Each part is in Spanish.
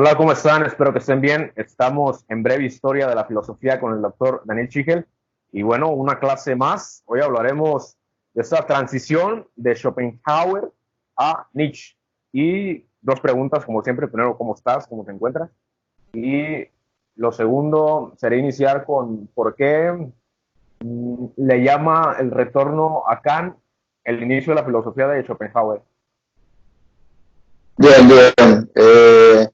Hola, ¿cómo están? Espero que estén bien. Estamos en breve historia de la filosofía con el doctor Daniel Schigel. Y bueno, una clase más. Hoy hablaremos de esta transición de Schopenhauer a Nietzsche. Y dos preguntas, como siempre. Primero, ¿cómo estás? ¿Cómo te encuentras? Y lo segundo sería iniciar con por qué le llama el retorno a Kant el inicio de la filosofía de Schopenhauer. Bien, bien.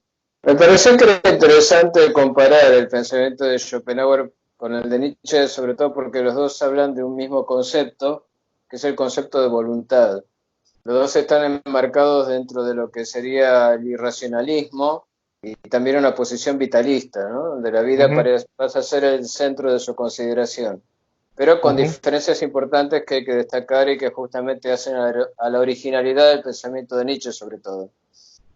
Me pareció que era interesante comparar el pensamiento de Schopenhauer con el de Nietzsche, sobre todo porque los dos hablan de un mismo concepto, que es el concepto de voluntad. Los dos están enmarcados dentro de lo que sería el irracionalismo y también una posición vitalista, ¿no? Donde la vida Ujú, pasa a ser el centro de su consideración, pero con ujú, diferencias importantes que hay que destacar y que justamente hacen a la originalidad del pensamiento de Nietzsche sobre todo.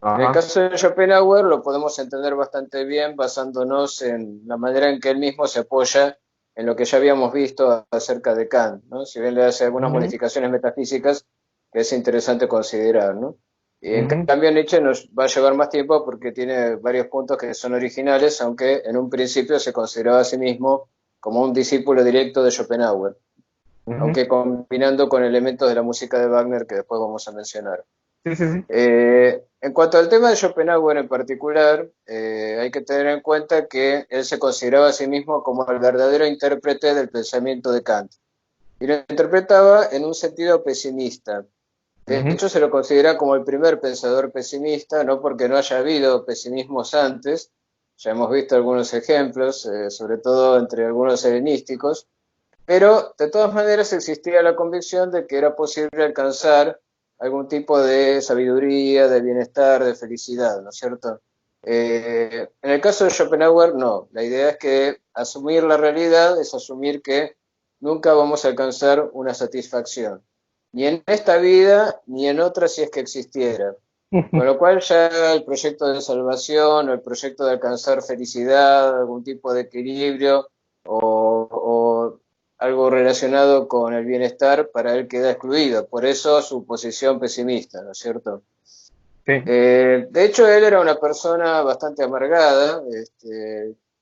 En el ajá. caso de Schopenhauer lo podemos entender bastante bien basándonos en la manera en que él mismo se apoya en lo que ya habíamos visto acerca de Kant, ¿no? Si bien le hace algunas Ujú, modificaciones metafísicas que es interesante considerar, ¿no? Y en ujú. cambio Nietzsche nos va a llevar más tiempo porque tiene varios puntos que son originales, aunque en un principio se consideraba a sí mismo como un discípulo directo de Schopenhauer, Ujú. aunque combinando con elementos de la música de Wagner que después vamos a mencionar. Sí, sí, sí. En cuanto al tema de Schopenhauer en particular, hay que tener en cuenta que él se consideraba a sí mismo como el verdadero intérprete del pensamiento de Kant y lo interpretaba en un sentido pesimista. De Ujú. hecho, se lo considera como el primer pensador pesimista, no porque no haya habido pesimismos antes, ya hemos visto algunos ejemplos, sobre todo entre algunos helenísticos, pero de todas maneras existía la convicción de que era posible alcanzar algún tipo de sabiduría, de bienestar, de felicidad, ¿no es cierto? En el caso de Schopenhauer, no. La idea es que asumir la realidad es asumir que nunca vamos a alcanzar una satisfacción, ni en esta vida ni en otra si es que existiera. Con lo cual ya el proyecto de salvación o el proyecto de alcanzar felicidad, algún tipo de equilibrio o algo relacionado con el bienestar, para él queda excluido. Por eso su posición pesimista, ¿no es cierto? Sí. De hecho, él era una persona bastante amargada,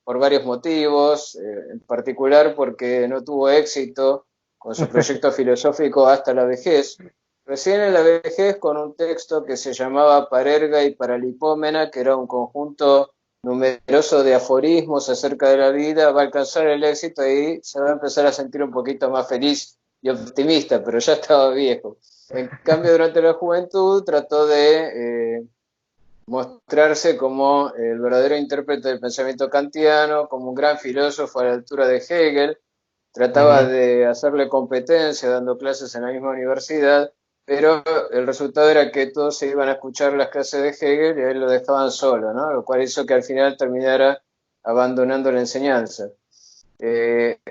por varios motivos, en particular porque no tuvo éxito con su proyecto filosófico hasta la vejez. Recién en la vejez, con un texto que se llamaba Parerga y Paralipómena, que era un conjunto numeroso de aforismos acerca de la vida, va a alcanzar el éxito y se va a empezar a sentir un poquito más feliz y optimista, pero ya estaba viejo. En cambio, durante la juventud trató de mostrarse como el verdadero intérprete del pensamiento kantiano, como un gran filósofo a la altura de Hegel. Trataba Ujú. de hacerle competencia dando clases en la misma universidad, pero el resultado era que todos se iban a escuchar las clases de Hegel y a él lo dejaban solo, ¿no? Lo cual hizo que al final terminara abandonando la enseñanza.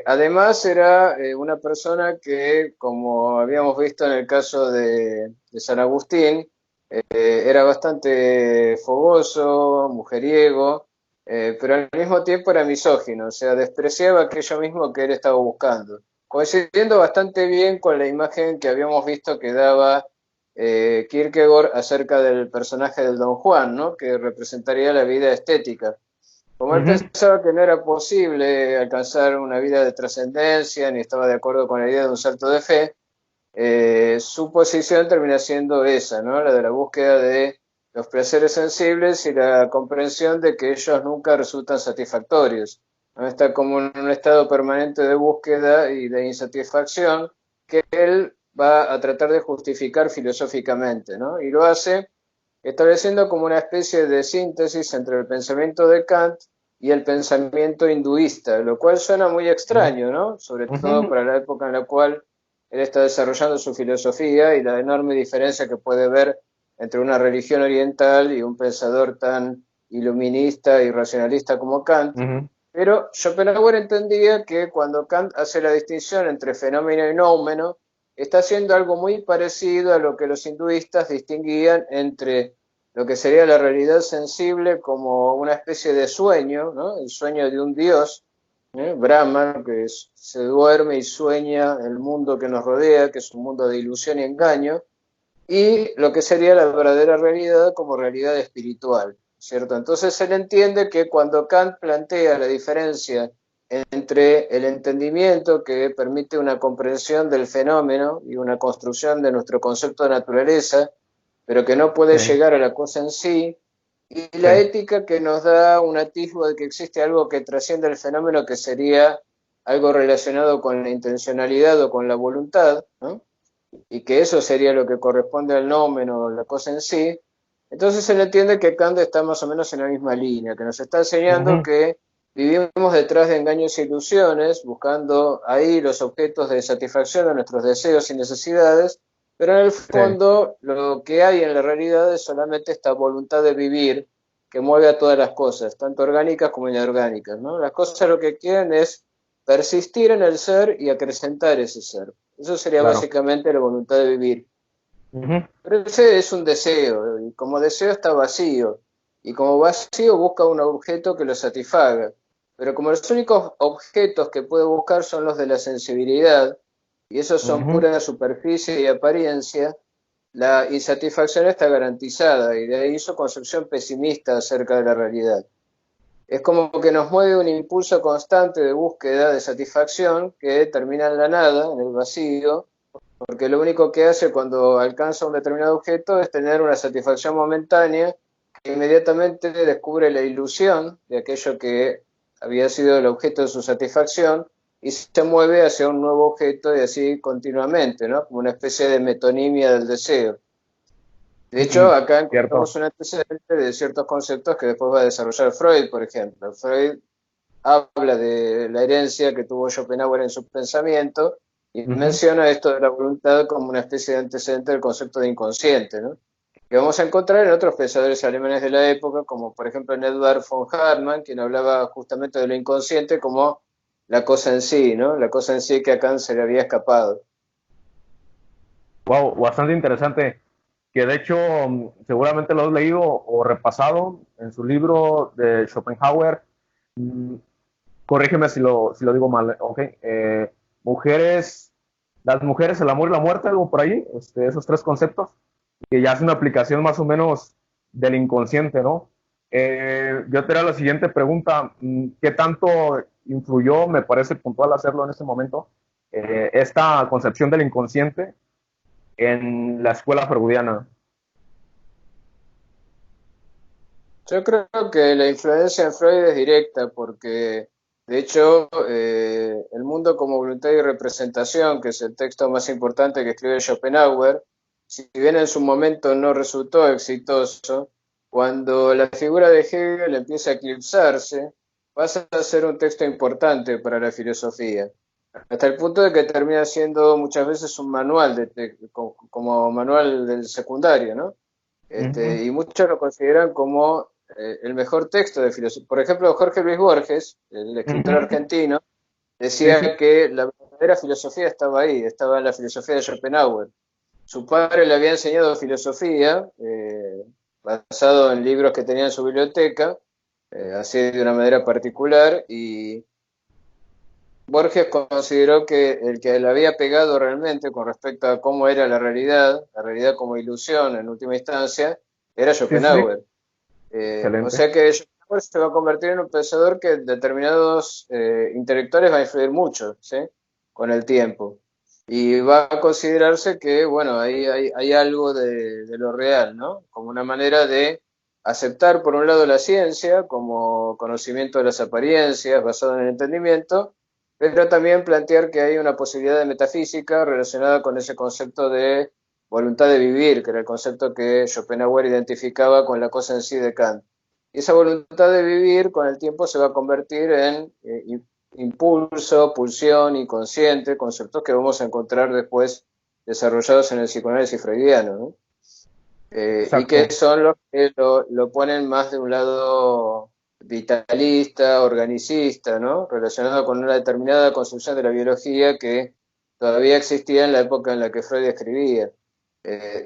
Además era una persona que, como habíamos visto en el caso de San Agustín, era bastante fogoso, mujeriego, pero al mismo tiempo era misógino, o sea, despreciaba aquello mismo que él estaba buscando, coincidiendo bastante bien con la imagen que habíamos visto que daba Kierkegaard acerca del personaje del Don Juan, ¿no? Que representaría la vida estética. Como él Ujú. pensaba que no era posible alcanzar una vida de trascendencia, ni estaba de acuerdo con la idea de un salto de fe, su posición termina siendo esa, ¿no? La de la búsqueda de los placeres sensibles y la comprensión de que ellos nunca resultan satisfactorios, ¿no? Está como en un estado permanente de búsqueda y de insatisfacción que él va a tratar de justificar filosóficamente, ¿no? Y lo hace estableciendo como una especie de síntesis entre el pensamiento de Kant y el pensamiento hinduista, lo cual suena muy extraño, ¿no? Sobre todo Ujú. para la época en la cual él está desarrollando su filosofía y la enorme diferencia que puede ver entre una religión oriental y un pensador tan iluminista y racionalista como Kant. Ujú. Pero Schopenhauer entendía que cuando Kant hace la distinción entre fenómeno y noumeno, está haciendo algo muy parecido a lo que los hinduistas distinguían entre lo que sería la realidad sensible como una especie de sueño, ¿no? El sueño de un dios, Brahma, que se duerme y sueña el mundo que nos rodea, que es un mundo de ilusión y engaño, y lo que sería la verdadera realidad como realidad espiritual, ¿cierto? Entonces él entiende que cuando Kant plantea la diferencia entre el entendimiento que permite una comprensión del fenómeno y una construcción de nuestro concepto de naturaleza, pero que no puede Sí, llegar a la cosa en sí, y la sí, ética que nos da un atisbo de que existe algo que trasciende el fenómeno, que sería algo relacionado con la intencionalidad o con la voluntad, ¿no? Y que eso sería lo que corresponde al nomen o la cosa en sí. Entonces él entiende que Kant está más o menos en la misma línea, que nos está enseñando ujú, que vivimos detrás de engaños e ilusiones, buscando ahí los objetos de satisfacción de nuestros deseos y necesidades, pero en el sí, fondo lo que hay en la realidad es solamente esta voluntad de vivir que mueve a todas las cosas, tanto orgánicas como inorgánicas, ¿no? Las cosas lo que quieren es persistir en el ser y acrecentar ese ser. Eso sería claro. básicamente la voluntad de vivir. Ujú, Pero ese es un deseo, y como deseo está vacío, y como vacío busca un objeto que lo satisfaga. Pero como los únicos objetos que puede buscar son los de la sensibilidad, y esos son ujú. pura superficie y apariencia, la insatisfacción está garantizada, y de ahí su concepción pesimista acerca de la realidad. Es como que nos mueve un impulso constante de búsqueda de satisfacción que termina en la nada, en el vacío, porque lo único que hace cuando alcanza un determinado objeto es tener una satisfacción momentánea que inmediatamente descubre la ilusión de aquello que había sido el objeto de su satisfacción y se mueve hacia un nuevo objeto y así continuamente, ¿no? Como una especie de metonimia del deseo. De hecho, Mm, acá cierto. encontramos un antecedente de ciertos conceptos que después va a desarrollar Freud, por ejemplo. Freud habla de la herencia que tuvo Schopenhauer en su pensamiento y Ujú, menciona esto de la voluntad como una especie de antecedente del concepto de inconsciente, ¿no? Que vamos a encontrar en otros pensadores alemanes de la época, como por ejemplo en Edward von Hartmann, quien hablaba justamente de lo inconsciente como la cosa en sí, ¿no? La cosa en sí que a Kant se le había escapado. wow, bastante interesante. Que de hecho seguramente lo has leído o repasado en su libro de Schopenhauer. Mm, corrígeme si lo digo mal, ok. Mujeres, las mujeres, el amor y la muerte, algo por ahí, esos tres conceptos, que ya es una aplicación más o menos del inconsciente, ¿no? Yo te haré la siguiente pregunta. ¿Qué tanto influyó, me parece puntual hacerlo en este momento, esta concepción del inconsciente en la escuela freudiana? Yo creo que la influencia en Freud es directa porque, de hecho, El mundo como voluntad y representación, que es el texto más importante que escribe Schopenhauer, si bien en su momento no resultó exitoso, cuando la figura de Hegel empieza a eclipsarse, pasa a ser un texto importante para la filosofía, hasta el punto de que termina siendo muchas veces un manual como manual del secundario, ¿no? Ujú, Y muchos lo consideran como el mejor texto de filosofía. Por ejemplo, Jorge Luis Borges, el escritor ujú. argentino, Sí, sí. decía que la verdadera filosofía estaba ahí, estaba en la filosofía de Schopenhauer. Su padre le había enseñado filosofía, basado en libros que tenía en su biblioteca, así de una manera particular, y Borges consideró que el que le había pegado realmente con respecto a cómo era la realidad como ilusión en última instancia, era Sí, sí, sí. Schopenhauer. O Excelente. sea que Schopenhauer se va a convertir en un pensador que determinados intelectuales va a influir mucho, ¿sí? Con el tiempo. Y va a considerarse que, bueno, ahí hay algo de lo real, ¿no? Como una manera de aceptar, por un lado, la ciencia como conocimiento de las apariencias basado en el entendimiento, pero también plantear que hay una posibilidad de metafísica relacionada con ese concepto de voluntad de vivir, que era el concepto que Schopenhauer identificaba con la cosa en sí de Kant. Y esa voluntad de vivir con el tiempo se va a convertir en impulso, pulsión, inconsciente, conceptos que vamos a encontrar después desarrollados en el psicoanálisis freudiano, ¿no? Y que Exacto. son los que lo ponen más de un lado vitalista, organicista, ¿no? Relacionado con una determinada concepción de la biología que todavía existía en la época en la que Freud escribía.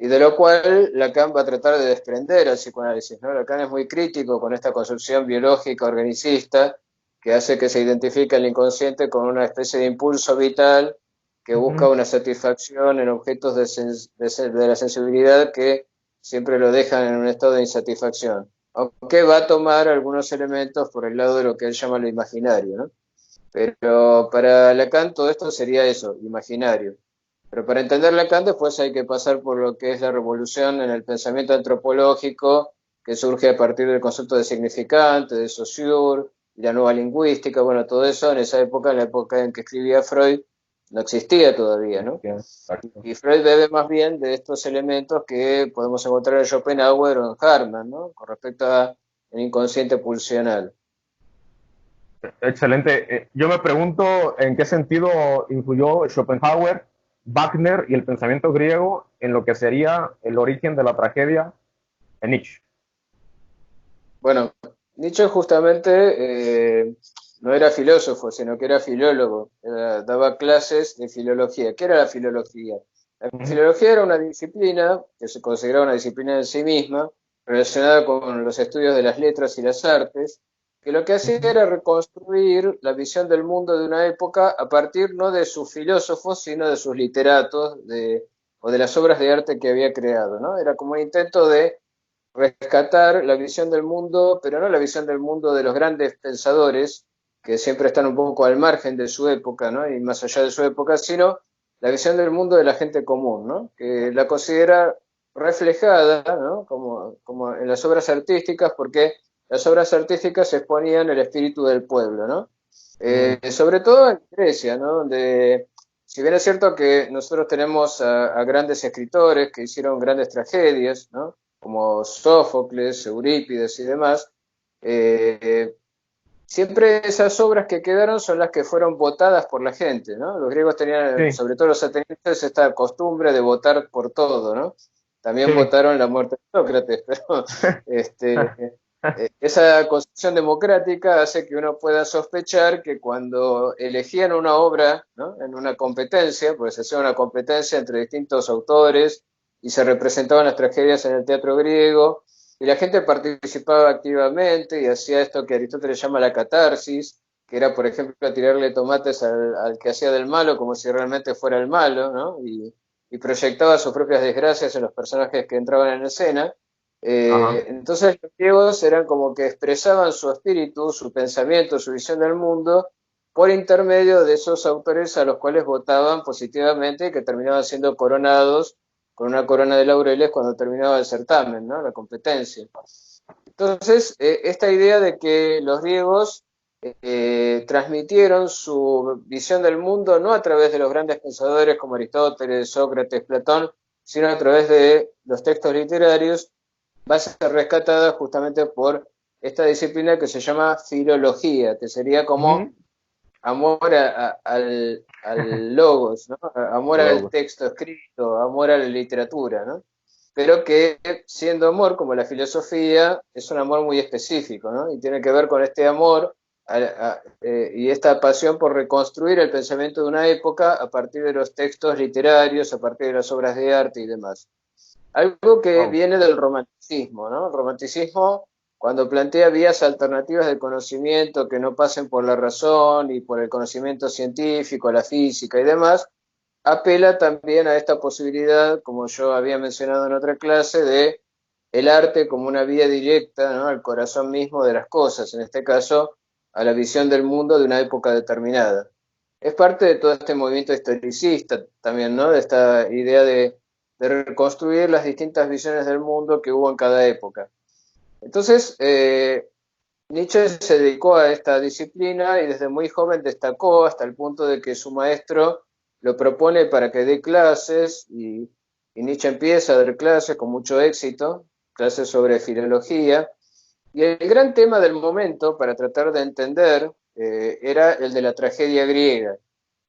Y de lo cual Lacan va a tratar de desprender al psicoanálisis, ¿no? Lacan es muy crítico con esta concepción biológica organicista que hace que se identifique el inconsciente con una especie de impulso vital que busca Ujú. una satisfacción en objetos de la sensibilidad que siempre lo dejan en un estado de insatisfacción. aunque va a tomar algunos elementos por el lado de lo que él llama lo imaginario, ¿no? Pero para Lacan todo esto sería eso, imaginario. Pero para entender Lacan después hay que pasar por lo que es la revolución en el pensamiento antropológico que surge a partir del concepto de significante, de Saussure, y la nueva lingüística, bueno, todo eso en esa época, en la época en que escribía Freud, no existía todavía, ¿no? Exacto. Y Freud bebe más bien de estos elementos que podemos encontrar en Schopenhauer o en Hartmann, ¿no? Con respecto al inconsciente pulsional. Excelente. Yo me pregunto en qué sentido influyó Schopenhauer, Wagner y el pensamiento griego en lo que sería el origen de la tragedia en Nietzsche. Bueno, Nietzsche justamente no era filósofo, sino que era filólogo. Daba clases de filología. ¿Qué era la filología? La filología era una disciplina que se consideraba una disciplina en sí misma, relacionada con los estudios de las letras y las artes, que lo que hacía era reconstruir la visión del mundo de una época a partir no de sus filósofos, sino de sus literatos o de las obras de arte que había creado, ¿no? Era como un intento de rescatar la visión del mundo, pero no la visión del mundo de los grandes pensadores, que siempre están un poco al margen de su época, ¿no? Y más allá de su época, sino la visión del mundo de la gente común, ¿no? Que la considera reflejada, ¿no? Como en las obras artísticas, porque las obras artísticas exponían el espíritu del pueblo, ¿no? Sobre todo en Grecia, ¿no? Donde, si bien es cierto que nosotros tenemos a grandes escritores que hicieron grandes tragedias, ¿no? Como Sófocles, Eurípides y demás, eh, siempre esas obras que quedaron son las que fueron votadas por la gente, ¿no? Los griegos tenían, Sí, sobre todo los atenienses, esta costumbre de votar por todo, ¿no? También sí. votaron la muerte de Sócrates, pero este, esa concepción democrática hace que uno pueda sospechar que cuando elegían una obra, ¿no? En una competencia, pues se hacía una competencia entre distintos autores y se representaban las tragedias en el teatro griego, y la gente participaba activamente y hacía esto que Aristóteles llama la catarsis, que era, por ejemplo, tirarle tomates al que hacía del malo como si realmente fuera el malo, ¿no? Y proyectaba sus propias desgracias en los personajes que entraban en escena. Ajá. Entonces los griegos eran como que expresaban su espíritu, su pensamiento, su visión del mundo por intermedio de esos autores a los cuales votaban positivamente y que terminaban siendo coronados con una corona de laureles cuando terminaba el certamen, ¿no? La competencia. Entonces, esta idea de que los griegos transmitieron su visión del mundo no a través de los grandes pensadores como Aristóteles, Sócrates, Platón, sino a través de los textos literarios, va a ser rescatada justamente por esta disciplina que se llama filología, que sería como Ujú. amor al logos, ¿no? Amor al Luego. texto escrito, amor a la literatura, ¿no? Pero que siendo amor, como la filosofía, es un amor muy específico, ¿no? Y tiene que ver con este amor y esta pasión por reconstruir el pensamiento de una época a partir de los textos literarios, a partir de las obras de arte y demás. Algo que Wow. viene del romanticismo, ¿no? El romanticismo, cuando plantea vías alternativas de conocimiento que no pasen por la razón y por el conocimiento científico, la física y demás, apela también a esta posibilidad, como yo había mencionado en otra clase, de el arte como una vía directa, ¿no? Al corazón mismo de las cosas, en este caso, a la visión del mundo de una época determinada. Es parte de todo este movimiento historicista también, ¿no? De esta idea de reconstruir las distintas visiones del mundo que hubo en cada época. Entonces, Nietzsche se dedicó a esta disciplina y desde muy joven destacó hasta el punto de que su maestro lo propone para que dé clases y Nietzsche empieza a dar clases con mucho éxito, clases sobre filología. Y el gran tema del momento para tratar de entender era el de la tragedia griega.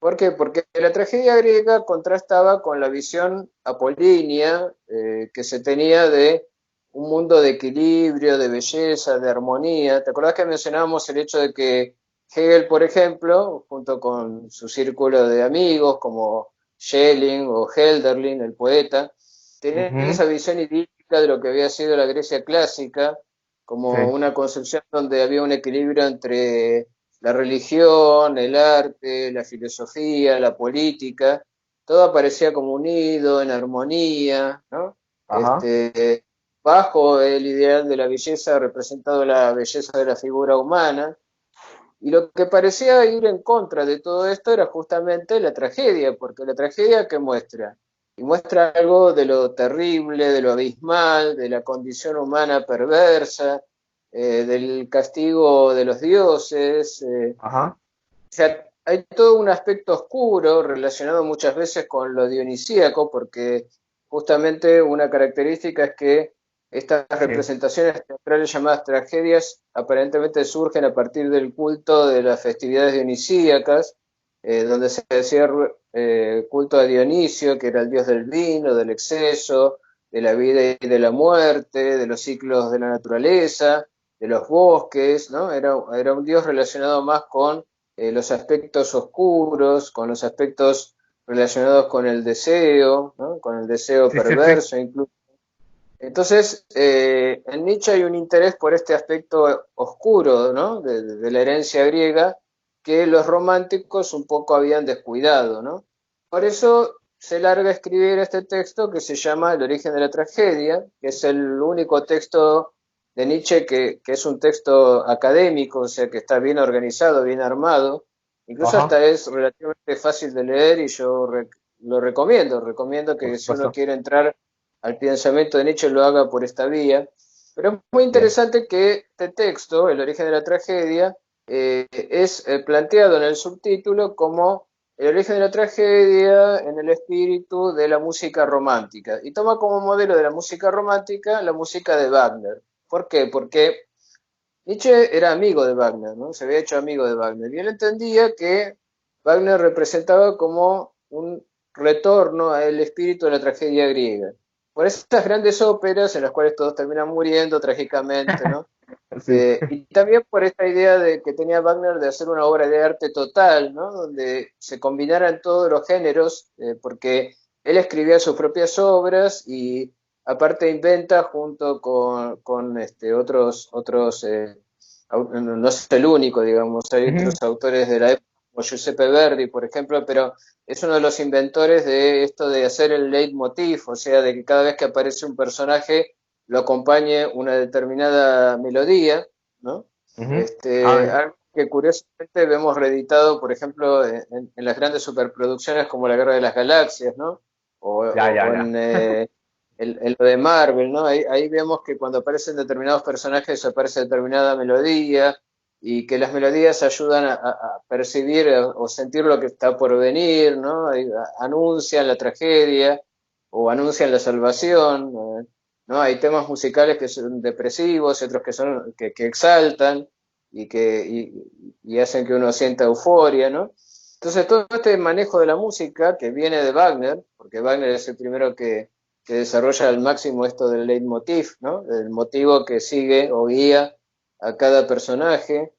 ¿Por qué? Porque la tragedia griega contrastaba con la visión apolínea que se tenía de un mundo de equilibrio, de belleza, de armonía. ¿Te acordás que mencionábamos el hecho de que Hegel, por ejemplo, junto con su círculo de amigos como Schelling o Hölderlin, el poeta, tenían Ujú. esa visión idílica de lo que había sido la Grecia clásica, Sí. como una concepción donde había un equilibrio entre la religión, el arte, la filosofía, la política, todo aparecía como unido, en armonía, ¿no? Ajá. bajo el ideal de la belleza, representado la belleza de la figura humana, y lo que parecía ir en contra de todo esto era justamente la tragedia, porque la tragedia que muestra, y muestra algo de lo terrible, de lo abismal, de la condición humana perversa, del castigo de los dioses, Ajá. o sea, hay todo un aspecto oscuro relacionado muchas veces con lo dionisíaco, porque justamente una característica es que estas Sí. representaciones teatrales llamadas tragedias aparentemente surgen a partir del culto de las festividades dionisíacas, donde se decía culto a Dionisio, que era el dios del vino, del exceso, de la vida y de la muerte, de los ciclos de la naturaleza, de los bosques, ¿no? Era un dios relacionado más con los aspectos oscuros, con los aspectos relacionados con el deseo, ¿no? Con el deseo Sí, sí, sí. perverso incluso. Entonces, en Nietzsche hay un interés por este aspecto oscuro, ¿no? De la herencia griega que los románticos un poco habían descuidado, ¿no? Por eso se larga a escribir este texto que se llama El origen de la tragedia, que es el único texto de Nietzsche que es un texto académico, o sea, que está bien organizado, bien armado, incluso Ajá. hasta es relativamente fácil de leer y yo lo recomiendo Por que si uno supuesto. quiere entrar al pensamiento de Nietzsche lo haga por esta vía. Pero es muy Bien. interesante que este texto, El origen de la tragedia, es planteado en el subtítulo como el origen de la tragedia en el espíritu de la música romántica. Y toma como modelo de la música romántica la música de Wagner. ¿Por qué? Porque Nietzsche era amigo de Wagner, ¿no? Se había hecho amigo de Wagner. Y él entendía que Wagner representaba como un retorno al espíritu de la tragedia griega. Por estas grandes óperas en las cuales todos terminan muriendo trágicamente, ¿no? Sí. Y también por esta idea de que tenía Wagner de hacer una obra de arte total, ¿no? Donde se combinaran todos los géneros, porque él escribía sus propias obras y aparte inventa junto con otros no es el único, digamos, hay Ujú. otros autores de la época, como Giuseppe Verdi, por ejemplo, pero es uno de los inventores de esto de hacer el leitmotiv, o sea, de que cada vez que aparece un personaje lo acompañe una determinada melodía, ¿no? Ujú. Ah, Algo que curiosamente vemos reeditado, por ejemplo, en las grandes superproducciones como La Guerra de las Galaxias, ¿no? ya, ya, O ya. en lo de Marvel, ¿no? Ahí vemos que cuando aparecen determinados personajes aparece determinada melodía y que las melodías ayudan a percibir o sentir lo que está por venir, ¿no? Anuncian la tragedia o anuncian la salvación, ¿no? Hay temas musicales que son depresivos y otros que exaltan y hacen que uno sienta euforia, ¿no? Entonces todo este manejo de la música que viene de Wagner, porque Wagner es el primero que desarrolla al máximo esto del leitmotiv, ¿no? El motivo que sigue o guía a cada personaje,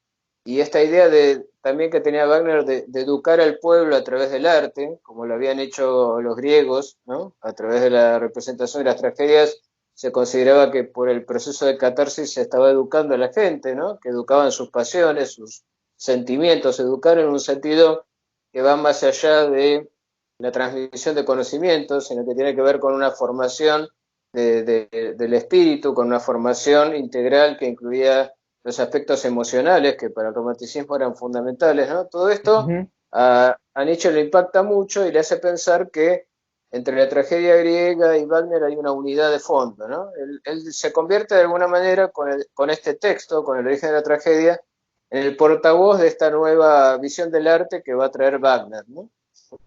y esta idea de también que tenía Wagner de educar al pueblo a través del arte, como lo habían hecho los griegos, ¿no? A través de la representación de las tragedias se consideraba que por el proceso de catarsis se estaba educando a la gente, ¿no? Que educaban sus pasiones, sus sentimientos, educar en un sentido que va más allá de la transmisión de conocimientos, sino que tiene que ver con una formación del espíritu, con una formación integral que incluía los aspectos emocionales que para el romanticismo eran fundamentales, ¿no? Todo esto Ujú. a Nietzsche le impacta mucho y le hace pensar que entre la tragedia griega y Wagner hay una unidad de fondo, ¿no? Él se convierte de alguna manera con este texto, con el origen de la tragedia, en el portavoz de esta nueva visión del arte que va a traer Wagner, ¿no?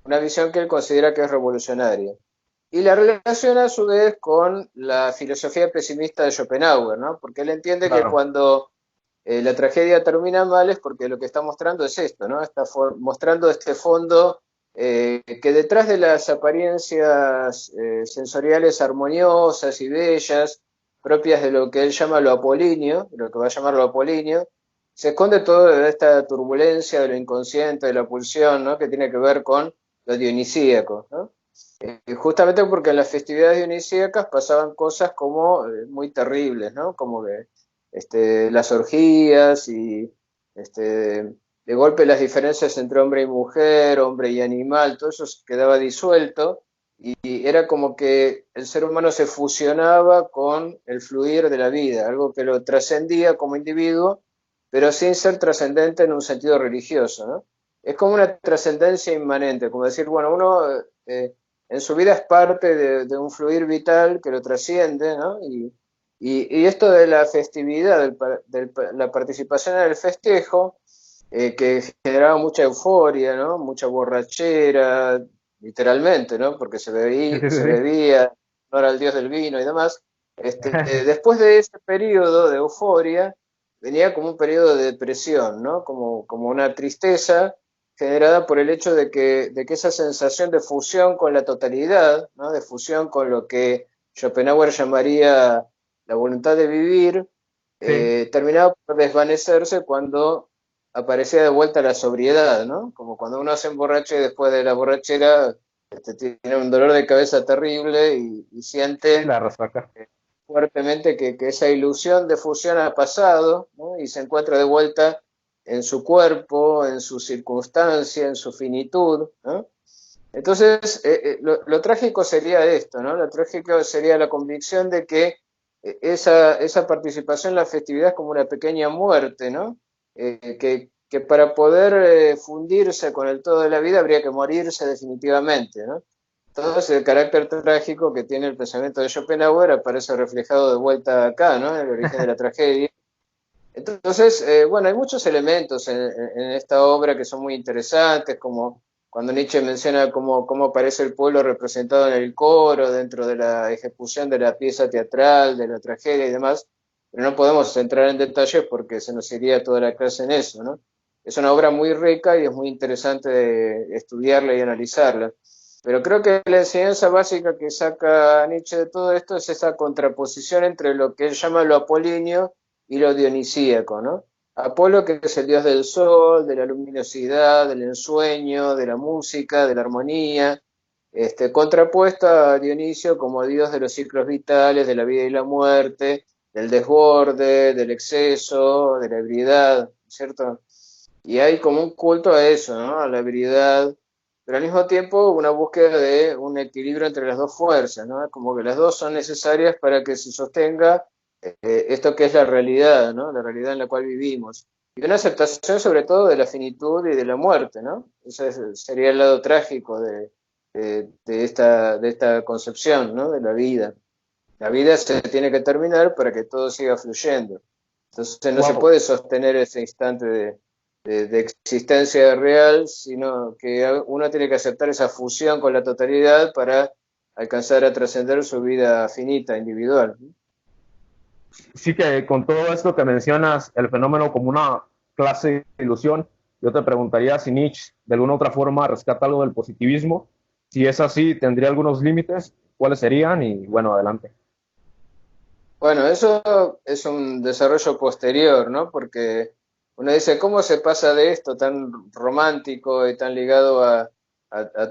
Una visión que él considera que es revolucionaria. Y la relaciona a su vez con la filosofía pesimista de Schopenhauer, ¿no? Porque él entiende que Claro. cuando la tragedia termina mal es porque lo que está mostrando es esto, ¿no? Está mostrando este fondo que detrás de las apariencias sensoriales armoniosas y bellas, propias de lo que él llama lo apolíneo, lo que va a llamar lo apolíneo, se esconde toda esta turbulencia de lo inconsciente, de la pulsión, ¿no? Que tiene que ver con lo dionisíaco, ¿no? Justamente porque en las festividades dionisíacas pasaban cosas como muy terribles, ¿no? Como que las orgías y de golpe las diferencias entre hombre y mujer, hombre y animal, todo eso quedaba disuelto y era como que el ser humano se fusionaba con el fluir de la vida, algo que lo trascendía como individuo, pero sin ser trascendente en un sentido religioso, ¿no? Es como una trascendencia inmanente, como decir, bueno, uno en su vida es parte de un fluir vital que lo trasciende, ¿no? Y esto de la festividad, la participación en el festejo, que generaba mucha euforia, ¿no? Mucha borrachera, literalmente, ¿no? Porque Sí, sí, sí, se sí. bebía, no era el dios del vino y demás. Después de ese periodo de euforia, venía como un periodo de depresión, ¿no? Como una tristeza generada por el hecho de que esa sensación de fusión con la totalidad, ¿no? De fusión con lo que Schopenhauer llamaría la voluntad de vivir, Sí, terminaba por desvanecerse cuando aparecía de vuelta la sobriedad, ¿no? Como cuando uno se emborracha y después de la borrachera tiene un dolor de cabeza terrible y sí, siente la resaca. fuertemente que esa ilusión de fusión ha pasado, ¿no? Y se encuentra de vuelta en su cuerpo, en su circunstancia, en su finitud, ¿no? Entonces, lo trágico sería esto, ¿no? Lo trágico sería la convicción de que esa participación en la festividad es como una pequeña muerte, ¿no? Que para poder fundirse con el todo de la vida habría que morirse definitivamente, ¿no? Entonces, el carácter trágico que tiene el pensamiento de Schopenhauer aparece reflejado de vuelta acá, ¿no? En el origen de la tragedia. Entonces, bueno, hay muchos elementos en esta obra que son muy interesantes, como cuando Nietzsche menciona cómo aparece el pueblo representado en el coro, dentro de la ejecución de la pieza teatral, de la tragedia y demás, pero no podemos entrar en detalles porque se nos iría toda la clase en eso, ¿no? Es una obra muy rica y es muy interesante estudiarla y analizarla. Pero creo que la enseñanza básica que saca Nietzsche de todo esto es esa contraposición entre lo que él llama lo apolíneo y lo dionisíaco, ¿no? Apolo, que es el dios del sol, de la luminosidad, del ensueño, de la música, de la armonía, contrapuesto a Dionisio como dios de los ciclos vitales, de la vida y la muerte, del desborde, del exceso, de la ebriedad, ¿cierto? Y hay como un culto a eso, ¿no? A la ebriedad, pero al mismo tiempo una búsqueda de un equilibrio entre las dos fuerzas, ¿no? Como que las dos son necesarias para que se sostenga esto que es la realidad, ¿no? La realidad en la cual vivimos. Y una aceptación sobre todo de la finitud y de la muerte, ¿no? Sería el lado trágico de esta concepción, ¿no? De la vida. La vida se tiene que terminar para que todo siga fluyendo. Entonces no se Wow. puede sostener ese instante de existencia real, sino que uno tiene que aceptar esa fusión con la totalidad para alcanzar a trascender su vida finita, individual. Sí que con todo esto que mencionas, el fenómeno como una clase de ilusión, yo te preguntaría si Nietzsche de alguna otra forma rescata algo del positivismo. Si es así, ¿tendría algunos límites? ¿Cuáles serían? Y bueno, adelante. Bueno, eso es un desarrollo posterior, ¿no? Porque uno dice, ¿cómo se pasa de esto tan romántico y tan ligado a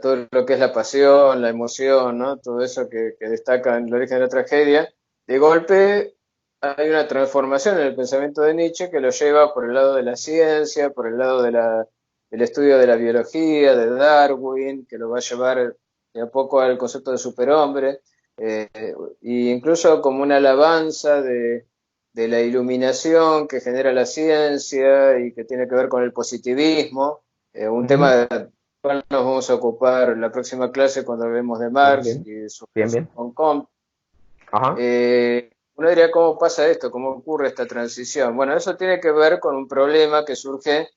todo lo que es la pasión, la emoción, ¿no? Todo eso que destaca en el origen de la tragedia? De golpe hay una transformación en el pensamiento de Nietzsche que lo lleva por el lado de la ciencia, por el lado del estudio de la biología, de Darwin, que lo va a llevar de a poco al concepto de superhombre. Eh, y incluso como una alabanza de la iluminación que genera la ciencia y que tiene que ver con el positivismo, un tema Ujú. del cual nos vamos a ocupar la próxima clase cuando hablemos de Bien, Marx bien, y de su bien, relación bien. con Comte. Ajá. Uno diría, ¿cómo pasa esto? ¿Cómo ocurre esta transición? Bueno, eso tiene que ver con un problema que surge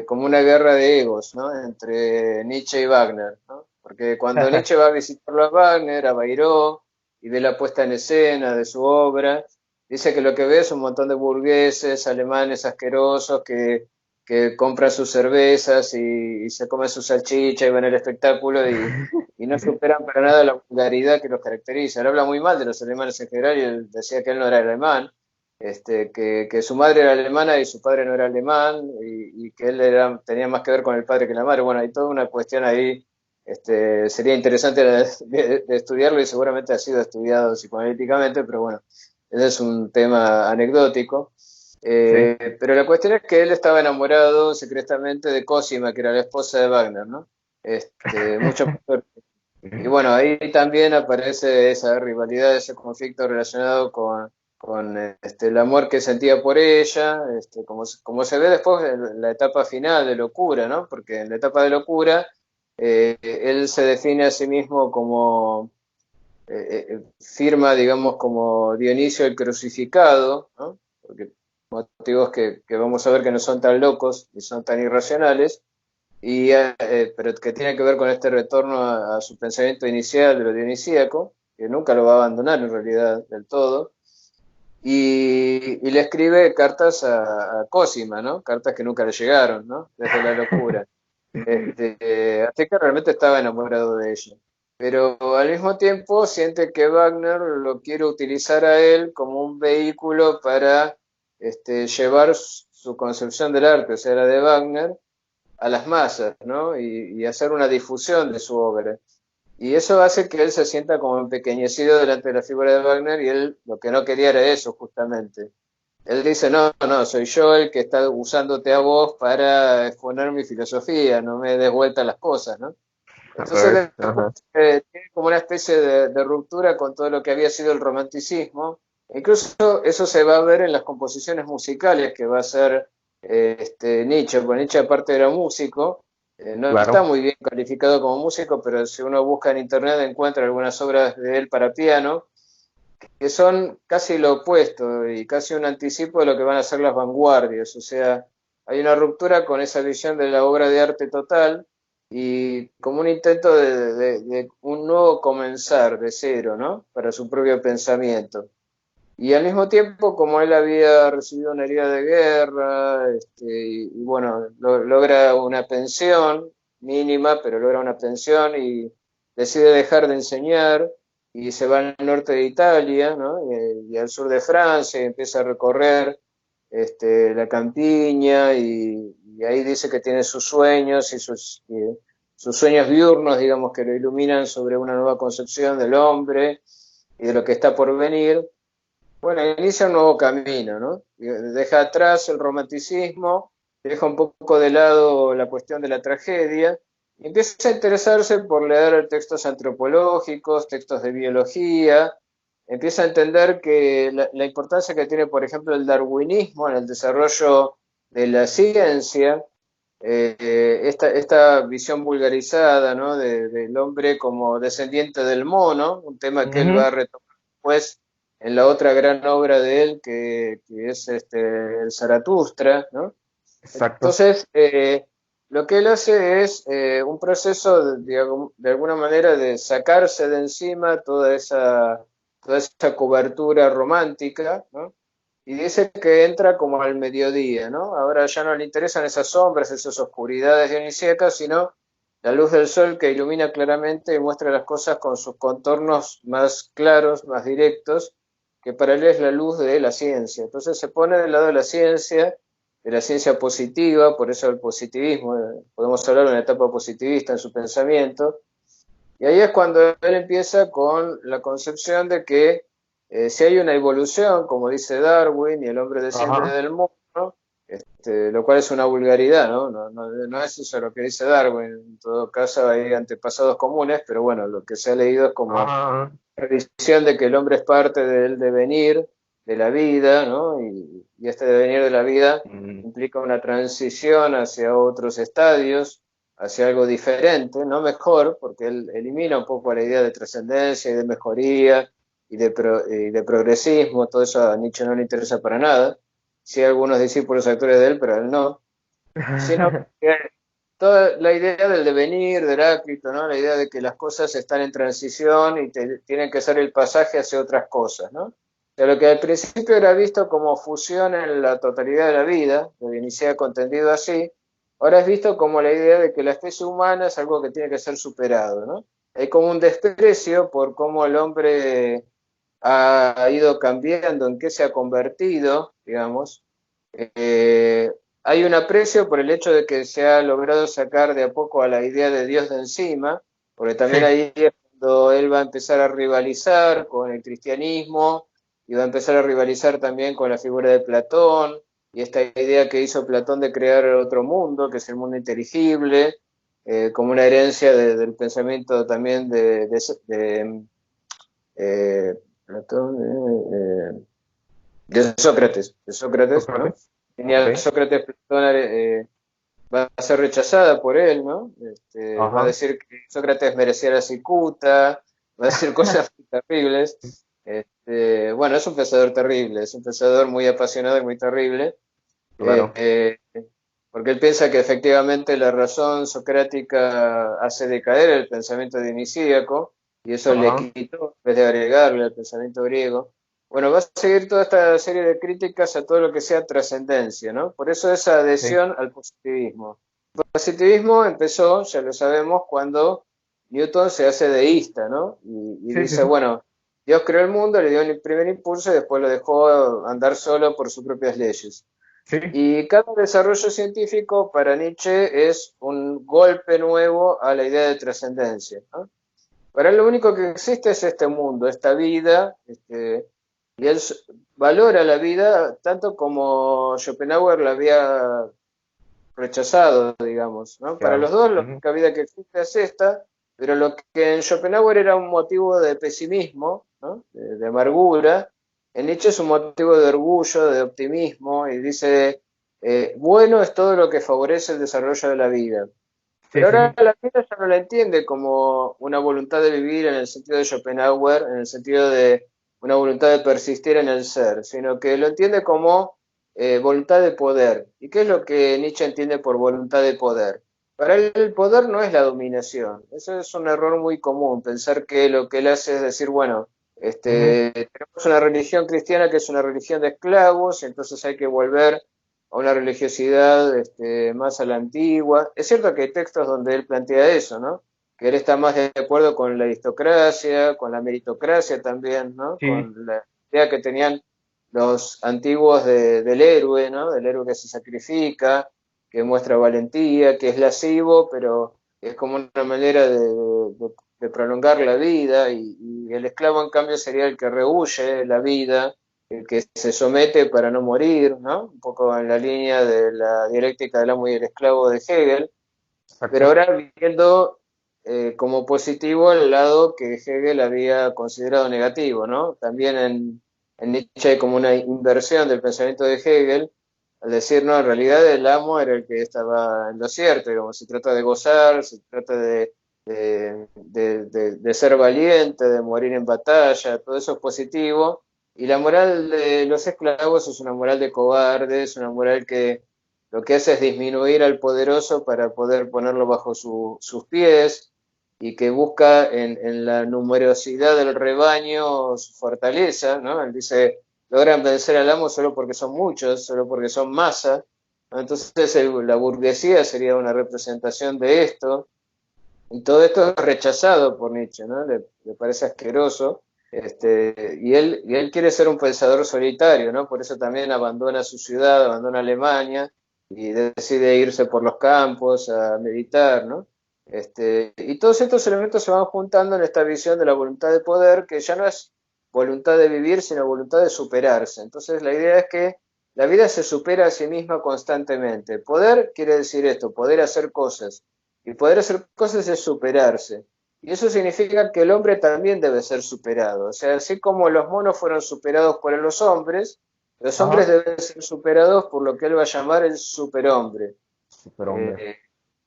como una guerra de egos, ¿no? Entre Nietzsche y Wagner, ¿no? Porque cuando Nietzsche va a visitarlo a Wagner, a Bayró, y ve la puesta en escena de su obra, dice que lo que ve es un montón de burgueses alemanes asquerosos que compran sus cervezas y se comen su salchicha y ven el espectáculo y no superan para nada la vulgaridad que los caracteriza. Él habla muy mal de los alemanes en general y él decía que él no era alemán, que su madre era alemana y su padre no era alemán y que él tenía más que ver con el padre que la madre. Bueno, hay toda una cuestión ahí, sería interesante de estudiarlo y seguramente ha sido estudiado psicoanalíticamente, pero bueno, ese es un tema anecdótico. Sí. Pero la cuestión es que él estaba enamorado secretamente de Cosima, que era la esposa de Wagner, ¿no? Mucho Y bueno, ahí también aparece esa rivalidad, ese conflicto relacionado con el amor que sentía por ella, como se ve después en la etapa final de Locura, ¿no? Porque en la etapa de Locura él se define a sí mismo como, firma, digamos, como Dionisio el crucificado, ¿no? Porque motivos que vamos a ver que no son tan locos y son tan irracionales, pero que tiene que ver con este retorno a su pensamiento inicial de lo dionisíaco, que nunca lo va a abandonar en realidad del todo, y le escribe cartas a Cosima, ¿no? Cartas que nunca le llegaron, ¿no? Desde la locura. Así que realmente estaba enamorado de ella. Pero al mismo tiempo siente que Wagner lo quiere utilizar a él como un vehículo para llevar su concepción del arte, o sea, la de Wagner, a las masas, ¿no? Y hacer una difusión de su obra. Y eso hace que él se sienta como empequeñecido delante de la figura de Wagner, y él lo que no quería era eso, justamente. Él dice, no, no, soy yo el que está usándote a vos para exponer mi filosofía, no me des vuelta las cosas, ¿no? Al Entonces revés. después Ajá. tiene como una especie de ruptura con todo lo que había sido el romanticismo. Incluso eso se va a ver en las composiciones musicales que va a hacer Nietzsche, porque Nietzsche aparte era músico, no está Claro. muy bien calificado como músico, pero si uno busca en internet encuentra algunas obras de él para piano, que son casi lo opuesto y casi un anticipo de lo que van a ser las vanguardias. O sea, hay una ruptura con esa visión de la obra de arte total y como un intento de un nuevo comenzar de cero, ¿no? Para su propio pensamiento. Y al mismo tiempo, como él había recibido una herida de guerra, y bueno, logra una pensión mínima, pero logra una pensión y decide dejar de enseñar y se va al norte de Italia, ¿no? Y al sur de Francia, y empieza a recorrer la campiña, y ahí dice que tiene sus sueños sus sueños diurnos, digamos, que lo iluminan sobre una nueva concepción del hombre y de lo que está por venir. Bueno, inicia un nuevo camino, ¿no? Deja atrás el romanticismo, deja un poco de lado la cuestión de la tragedia y empieza a interesarse por leer textos antropológicos, textos de biología, empieza a entender que la importancia que tiene, por ejemplo, el darwinismo en el desarrollo de la ciencia, esta visión vulgarizada, ¿no? Del hombre como descendiente del mono, un tema que él va Ujú. a retomar después en la otra gran obra de él, que es el Zaratustra, ¿no? Exacto. Entonces, lo que él hace es un proceso de alguna manera de sacarse de encima toda esa cobertura romántica, ¿no? Y dice que entra como al mediodía, ¿no? Ahora ya no le interesan esas sombras, esas oscuridades dionisíacas, sino la luz del sol que ilumina claramente y muestra las cosas con sus contornos más claros, más directos, que para él es la luz de la ciencia. Entonces se pone del lado de la ciencia positiva, por eso el positivismo, podemos hablar de una etapa positivista en su pensamiento, y ahí es cuando él empieza con la concepción de que si hay una evolución, como dice Darwin, y el hombre desciende Ajá. del mono, lo cual es una vulgaridad, ¿no? No es eso lo que dice Darwin. En todo caso hay antepasados comunes, pero bueno, lo que se ha leído es como Ajá. la visión de que el hombre es parte del devenir de la vida, ¿no? Y este devenir de la vida Mm. implica una transición hacia otros estadios, hacia algo diferente, no mejor, porque él elimina un poco la idea de trascendencia y de mejoría y de progresismo. Todo eso a Nietzsche no le interesa para nada. Sí, algunos discípulos actores de él, pero a él no, sino que toda la idea del devenir, del Heráclito, ¿no? La idea de que las cosas están en transición y tienen que ser el pasaje hacia otras cosas, ¿no? De lo que al principio era visto como fusión en la totalidad de la vida, lo iniciaba contendido así, ahora es visto como la idea de que la especie humana es algo que tiene que ser superado, ¿no? Hay como un desprecio por cómo el hombre ha ido cambiando, en qué se ha convertido, digamos. Eh, Hay un aprecio por el hecho de que se ha logrado sacar de a poco a la idea de Dios de encima, porque también Sí. ahí es cuando él va a empezar a rivalizar con el cristianismo y va a empezar a rivalizar también con la figura de Platón y esta idea que hizo Platón de crear otro mundo, que es el mundo inteligible, como una herencia del pensamiento también Platón, de Sócrates, ¿no? Sócrates. Ok. Tenía Sócrates, Platón, va a ser rechazada por él, ¿no? Va a Ajá. decir que Sócrates merecía la cicuta, va a decir cosas muy terribles. Bueno, es un pensador terrible, es un pensador muy apasionado y muy terrible, eh, Claro. eh, porque él piensa que efectivamente la razón socrática hace decaer el pensamiento dionisíaco, y eso le Ajá. quitó, en vez de agregarle al pensamiento griego. Bueno, va a seguir toda esta serie de críticas a todo lo que sea trascendencia, ¿no? Por eso esa Sí. adhesión al positivismo. El positivismo empezó, ya lo sabemos, cuando Newton se hace deísta, ¿no? Y Sí, sí, dice, sí. bueno, Dios creó el mundo, le dio el primer impulso y después lo dejó andar solo por sus propias leyes. Sí. Y cada desarrollo científico para Nietzsche es un golpe nuevo a la idea de trascendencia, ¿no? Para él lo único que existe es este mundo, esta vida, y él valora la vida tanto como Schopenhauer la había rechazado, digamos, ¿no? Para los Claro. dos la Ujú. única vida que existe es esta, pero lo que en Schopenhauer era un motivo de pesimismo, ¿no? De amargura, en Nietzsche es un motivo de orgullo, de optimismo, y dice, bueno es todo lo que favorece el desarrollo de la vida. Sí, Pero ahora sí. la vida ya no la entiende como una voluntad de vivir en el sentido de Schopenhauer, en el sentido de una voluntad de persistir en el ser, sino que lo entiende como voluntad de poder. ¿Y qué es lo que Nietzsche entiende por voluntad de poder? Para él el poder no es la dominación. Eso es un error muy común, pensar que lo que él hace es decir, bueno, Ujú. tenemos una religión cristiana que es una religión de esclavos, entonces hay que volver a una religiosidad más a la antigua. Es cierto que hay textos donde él plantea eso, ¿no? Que él está más de acuerdo con la aristocracia, con la meritocracia también, ¿no? Sí. Con la idea que tenían los antiguos del héroe, ¿no? Del héroe que se sacrifica, que muestra valentía, que es lascivo, pero es como una manera de prolongar la vida, y el esclavo en cambio sería el que rehuye la vida, el que se somete para no morir, ¿no? Un poco en la línea de la dialéctica del amo y el esclavo de Hegel, pero Exacto. ahora viendo como positivo el lado que Hegel había considerado negativo, ¿no? También en Nietzsche hay como una inversión del pensamiento de Hegel, al decir, no, en realidad el amo era el que estaba en lo cierto, digamos, se trata de gozar, se trata de ser valiente, de morir en batalla, todo eso es positivo, y la moral de los esclavos es una moral de cobardes, es una moral que lo que hace es disminuir al poderoso para poder ponerlo bajo sus pies, y que busca en la numerosidad del rebaño su fortaleza, ¿no? Él dice, logran vencer al amo solo porque son muchos, solo porque son masa, ¿no? Entonces la burguesía sería una representación de esto, y todo esto es rechazado por Nietzsche, ¿no? Le parece asqueroso, y él quiere ser un pensador solitario, ¿no? Por eso también abandona su ciudad, abandona Alemania y decide irse por los campos a meditar, ¿no? Y todos estos elementos se van juntando en esta visión de la voluntad de poder, que ya no es voluntad de vivir, sino voluntad de superarse. Entonces la idea es que la vida se supera a sí misma constantemente. Poder quiere decir esto, poder hacer cosas. Y poder hacer cosas es superarse. Y eso significa que el hombre también debe ser superado. O sea, así como los monos fueron superados por los hombres Ajá. deben ser superados por lo que él va a llamar el superhombre. Superhombre. Eh,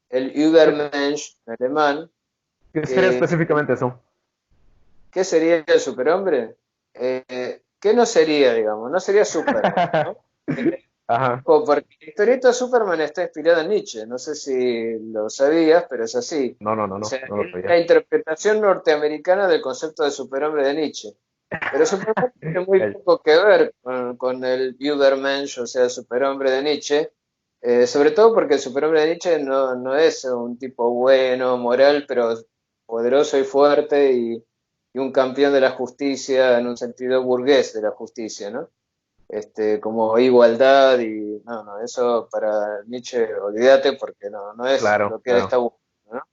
el ¿Qué, Übermensch en alemán. qué sería Que, específicamente eso? ¿Qué sería el superhombre? ¿Qué no sería, digamos? No sería Superman, ¿no? Ajá. Porque la historieta de Superman está inspirada en Nietzsche, no sé si lo sabías, pero es así. No, no, no, O no, sea, no lo es la sabía. interpretación norteamericana del concepto de superhombre de Nietzsche. Pero Superman tiene muy El- poco que ver con el Übermensch, o sea, el superhombre de Nietzsche, sobre todo porque el superhombre de Nietzsche no es un tipo bueno, moral, pero poderoso y fuerte, y un campeón de la justicia en un sentido burgués de la justicia, ¿no? Como igualdad y no, no, eso para Nietzsche olvídate porque no es claro, lo que él está claro. buscando,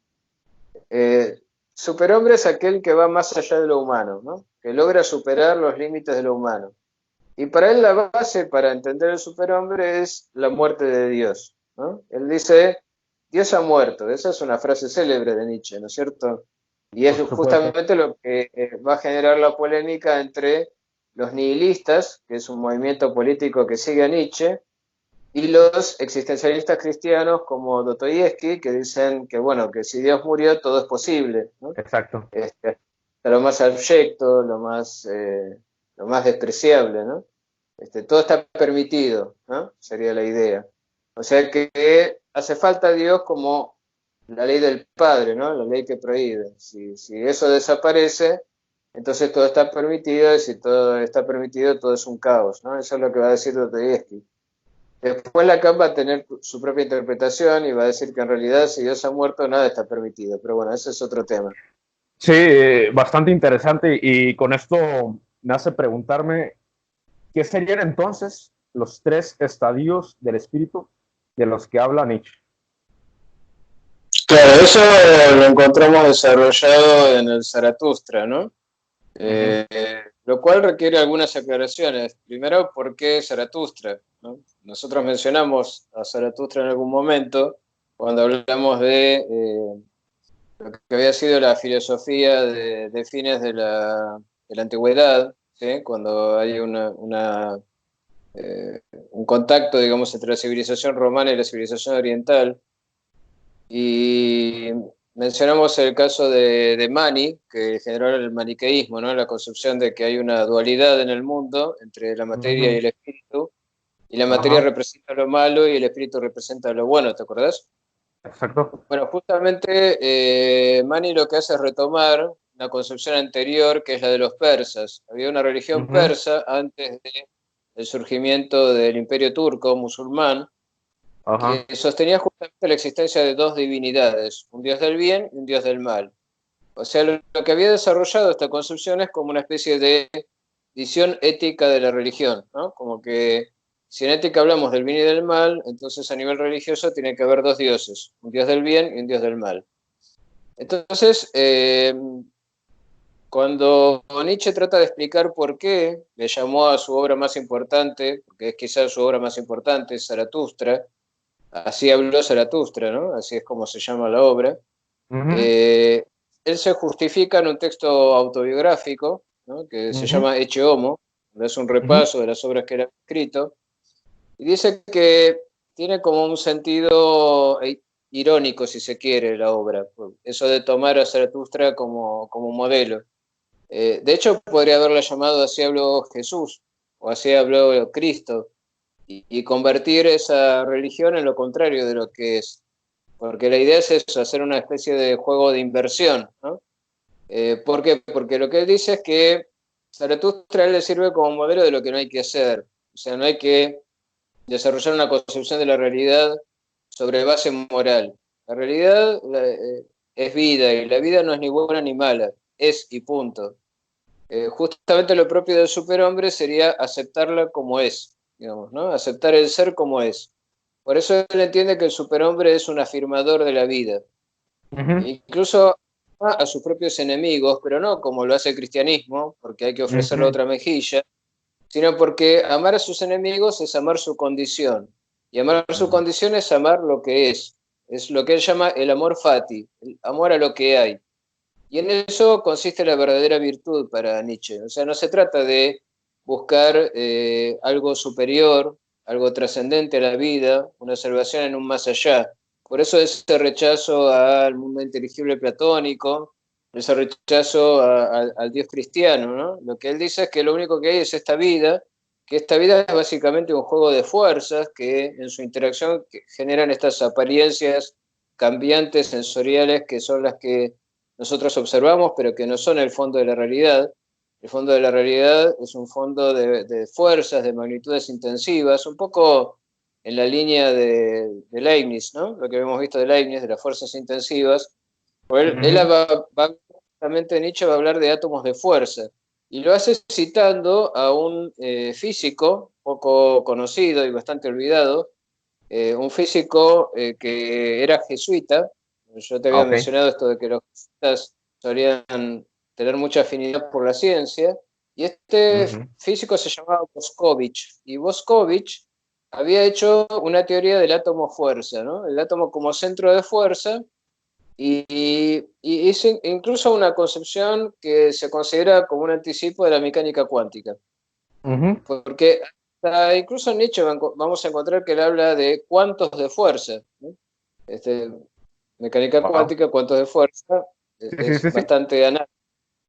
¿no? Superhombre es aquel que va más allá de lo humano, ¿no? Que logra superar los límites de lo humano. Y para él la base para entender el superhombre es la muerte de Dios, ¿no? Él dice, Dios ha muerto. Esa es una frase célebre de Nietzsche, ¿no es cierto? Y es por supuesto. justamente lo que va a generar la polémica entre los nihilistas, que es un movimiento político que sigue a Nietzsche, y los existencialistas cristianos como Dostoyevsky, que dicen que, bueno, que si Dios murió, todo es posible, ¿no? Exacto. Hasta lo más abyecto, lo más despreciable, ¿no? Todo está permitido, ¿no? Sería la idea. O sea que hace falta Dios como la ley del Padre, ¿no? La ley que prohíbe. Si eso desaparece, entonces todo está permitido, y si todo está permitido, todo es un caos, ¿no? Eso es lo que va a decir Dostoyevsky. Después Lacan va a tener su propia interpretación y va a decir que en realidad si Dios ha muerto, nada está permitido. Pero bueno, ese es otro tema. Sí, bastante interesante y con esto me hace preguntarme qué serían entonces los tres estadios del espíritu de los que habla Nietzsche. Claro, eso lo encontramos desarrollado en el Zaratustra, ¿no? Ujú, Lo cual requiere algunas aclaraciones. Primero, ¿por qué Zaratustra? ¿No? Nosotros mencionamos a Zaratustra en algún momento cuando hablamos de lo que había sido la filosofía de fines de la antigüedad, ¿sí? Cuando hay eh, un contacto, digamos, entre la civilización romana y la civilización oriental. Y mencionamos el caso de Mani, que generó el maniqueísmo, ¿no? La concepción de que hay una dualidad en el mundo entre la materia y ujú, el espíritu, y la materia ajá, representa lo malo y el espíritu representa lo bueno, ¿te acordás? exacto. Bueno, justamente Mani lo que hace es retomar una concepción anterior que es la de los persas. Había una religión Ujú, persa antes del surgimiento del imperio turco musulmán que ajá, sostenía justamente la existencia de dos divinidades, un dios del bien y un dios del mal. O sea, lo que había desarrollado esta concepción es como una especie de visión ética de la religión, ¿no? Como que si en ética hablamos del bien y del mal, entonces a nivel religioso tiene que haber dos dioses, un dios del bien y un dios del mal. Entonces, cuando Nietzsche trata de explicar por qué le llamó a su obra más importante, porque es quizás su obra más importante, Zaratustra, así habló Zaratustra, ¿no? Así es como se llama la obra. ujú, Eh, Él se justifica en un texto autobiográfico, ¿no? Que se ujú, llama Ecce Homo, donde es un ujú, repaso de las obras que él ha escrito, y dice que tiene como un sentido irónico, si se quiere, la obra, eso de tomar a Zaratustra como modelo. De hecho, podría haberla llamado Así habló Jesús, o Así habló Cristo, y convertir esa religión en lo contrario de lo que es. Porque la idea es eso, hacer una especie de juego de inversión, ¿no? ¿Por qué? Porque lo que él dice es que Zaratustra a él le sirve como modelo de lo que no hay que hacer. O sea, no hay que desarrollar una concepción de la realidad sobre base moral. La realidad es vida y la vida no es ni buena ni mala, es y punto. Justamente lo propio del superhombre sería aceptarla como es, digamos, ¿no? Aceptar el ser como es. Por eso él entiende que el superhombre es un afirmador de la vida. ujú, Incluso a sus propios enemigos, pero no como lo hace el cristianismo, porque hay que ofrecerle ujú, otra mejilla, sino porque amar a sus enemigos es amar su condición. Y amar su ujú. condición es amar lo que es lo que él llama el amor fati, el amor a lo que hay. Y en eso consiste la verdadera virtud para Nietzsche. O sea, no se trata de buscar algo superior, algo trascendente a la vida, una salvación en un más allá. Por eso ese rechazo al mundo inteligible platónico, ese rechazo al Dios cristiano, ¿no? Lo que él dice es que lo único que hay es esta vida, que esta vida es básicamente un juego de fuerzas que en su interacción generan estas apariencias cambiantes sensoriales que son las que nosotros observamos, pero que no son el fondo de la realidad. El fondo de la realidad es un fondo de fuerzas, de magnitudes intensivas, un poco en la línea de Leibniz, ¿no? Lo que hemos visto de Leibniz, de las fuerzas intensivas. Pues él Ujú, justamente Nietzsche va a hablar de átomos de fuerza, y lo hace citando a un físico poco conocido y bastante olvidado, un físico que era jesuita. Yo te había ok. mencionado esto de que los jesuitas solían tener mucha afinidad por la ciencia, y este Ujú, físico se llamaba Boscovich, y Boscovich había hecho una teoría del átomo fuerza, ¿no? El átomo como centro de fuerza, y hizo incluso una concepción que se considera como un anticipo de la mecánica cuántica. Ujú. Porque incluso en Nietzsche vamos a encontrar que él habla de cuantos de fuerza, ¿no? Este, mecánica Wow. cuántica, cuantos de fuerza, Sí, sí, es sí, sí. bastante análogo.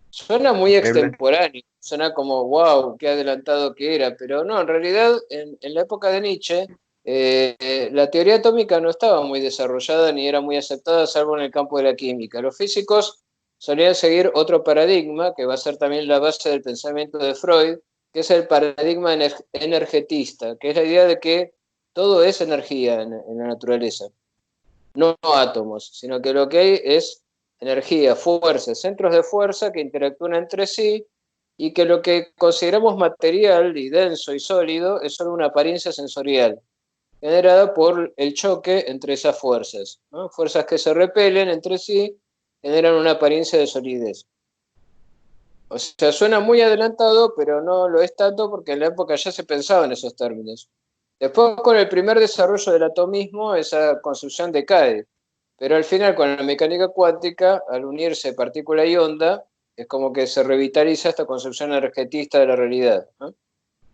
Suena muy Increíble. extemporáneo, suena como, wow, qué adelantado que era, pero no, en realidad en la época de Nietzsche, la teoría atómica no estaba muy desarrollada ni era muy aceptada, salvo en el campo de la química. Los físicos solían seguir otro paradigma, que va a ser también la base del pensamiento de Freud, que es el paradigma energetista, que es la idea de que todo es energía en la naturaleza, no átomos, sino que lo que hay es energía, fuerza, centros de fuerza que interactúan entre sí y que lo que consideramos material y denso y sólido es solo una apariencia sensorial generada por el choque entre esas fuerzas, ¿no? Fuerzas que se repelen entre sí generan una apariencia de solidez. O sea, suena muy adelantado, pero no lo es tanto porque en la época ya se pensaba en esos términos. Después, con el primer desarrollo del atomismo, esa construcción decae, pero al final, con la mecánica cuántica, al unirse partícula y onda, es como que se revitaliza esta concepción energetista de la realidad, ¿no?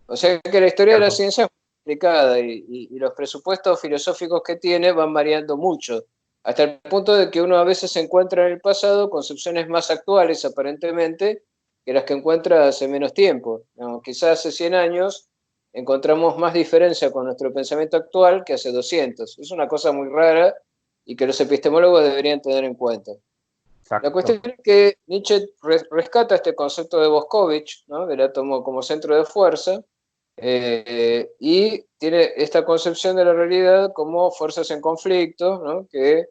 O sea que la historia de la Cierto. ciencia es complicada y los presupuestos filosóficos que tiene van variando mucho, hasta el punto de que uno a veces encuentra en el pasado concepciones más actuales, aparentemente, que las que encuentra hace menos tiempo. ¿No? Quizás hace 100 años encontramos más diferencia con nuestro pensamiento actual que hace 200. Es una cosa muy rara y que los epistemólogos deberían tener en cuenta. La Exacto. cuestión es que Nietzsche rescata este concepto de Boscovich, ¿no? Del átomo como centro de fuerza, y tiene esta concepción de la realidad como fuerzas en conflicto, ¿no? Que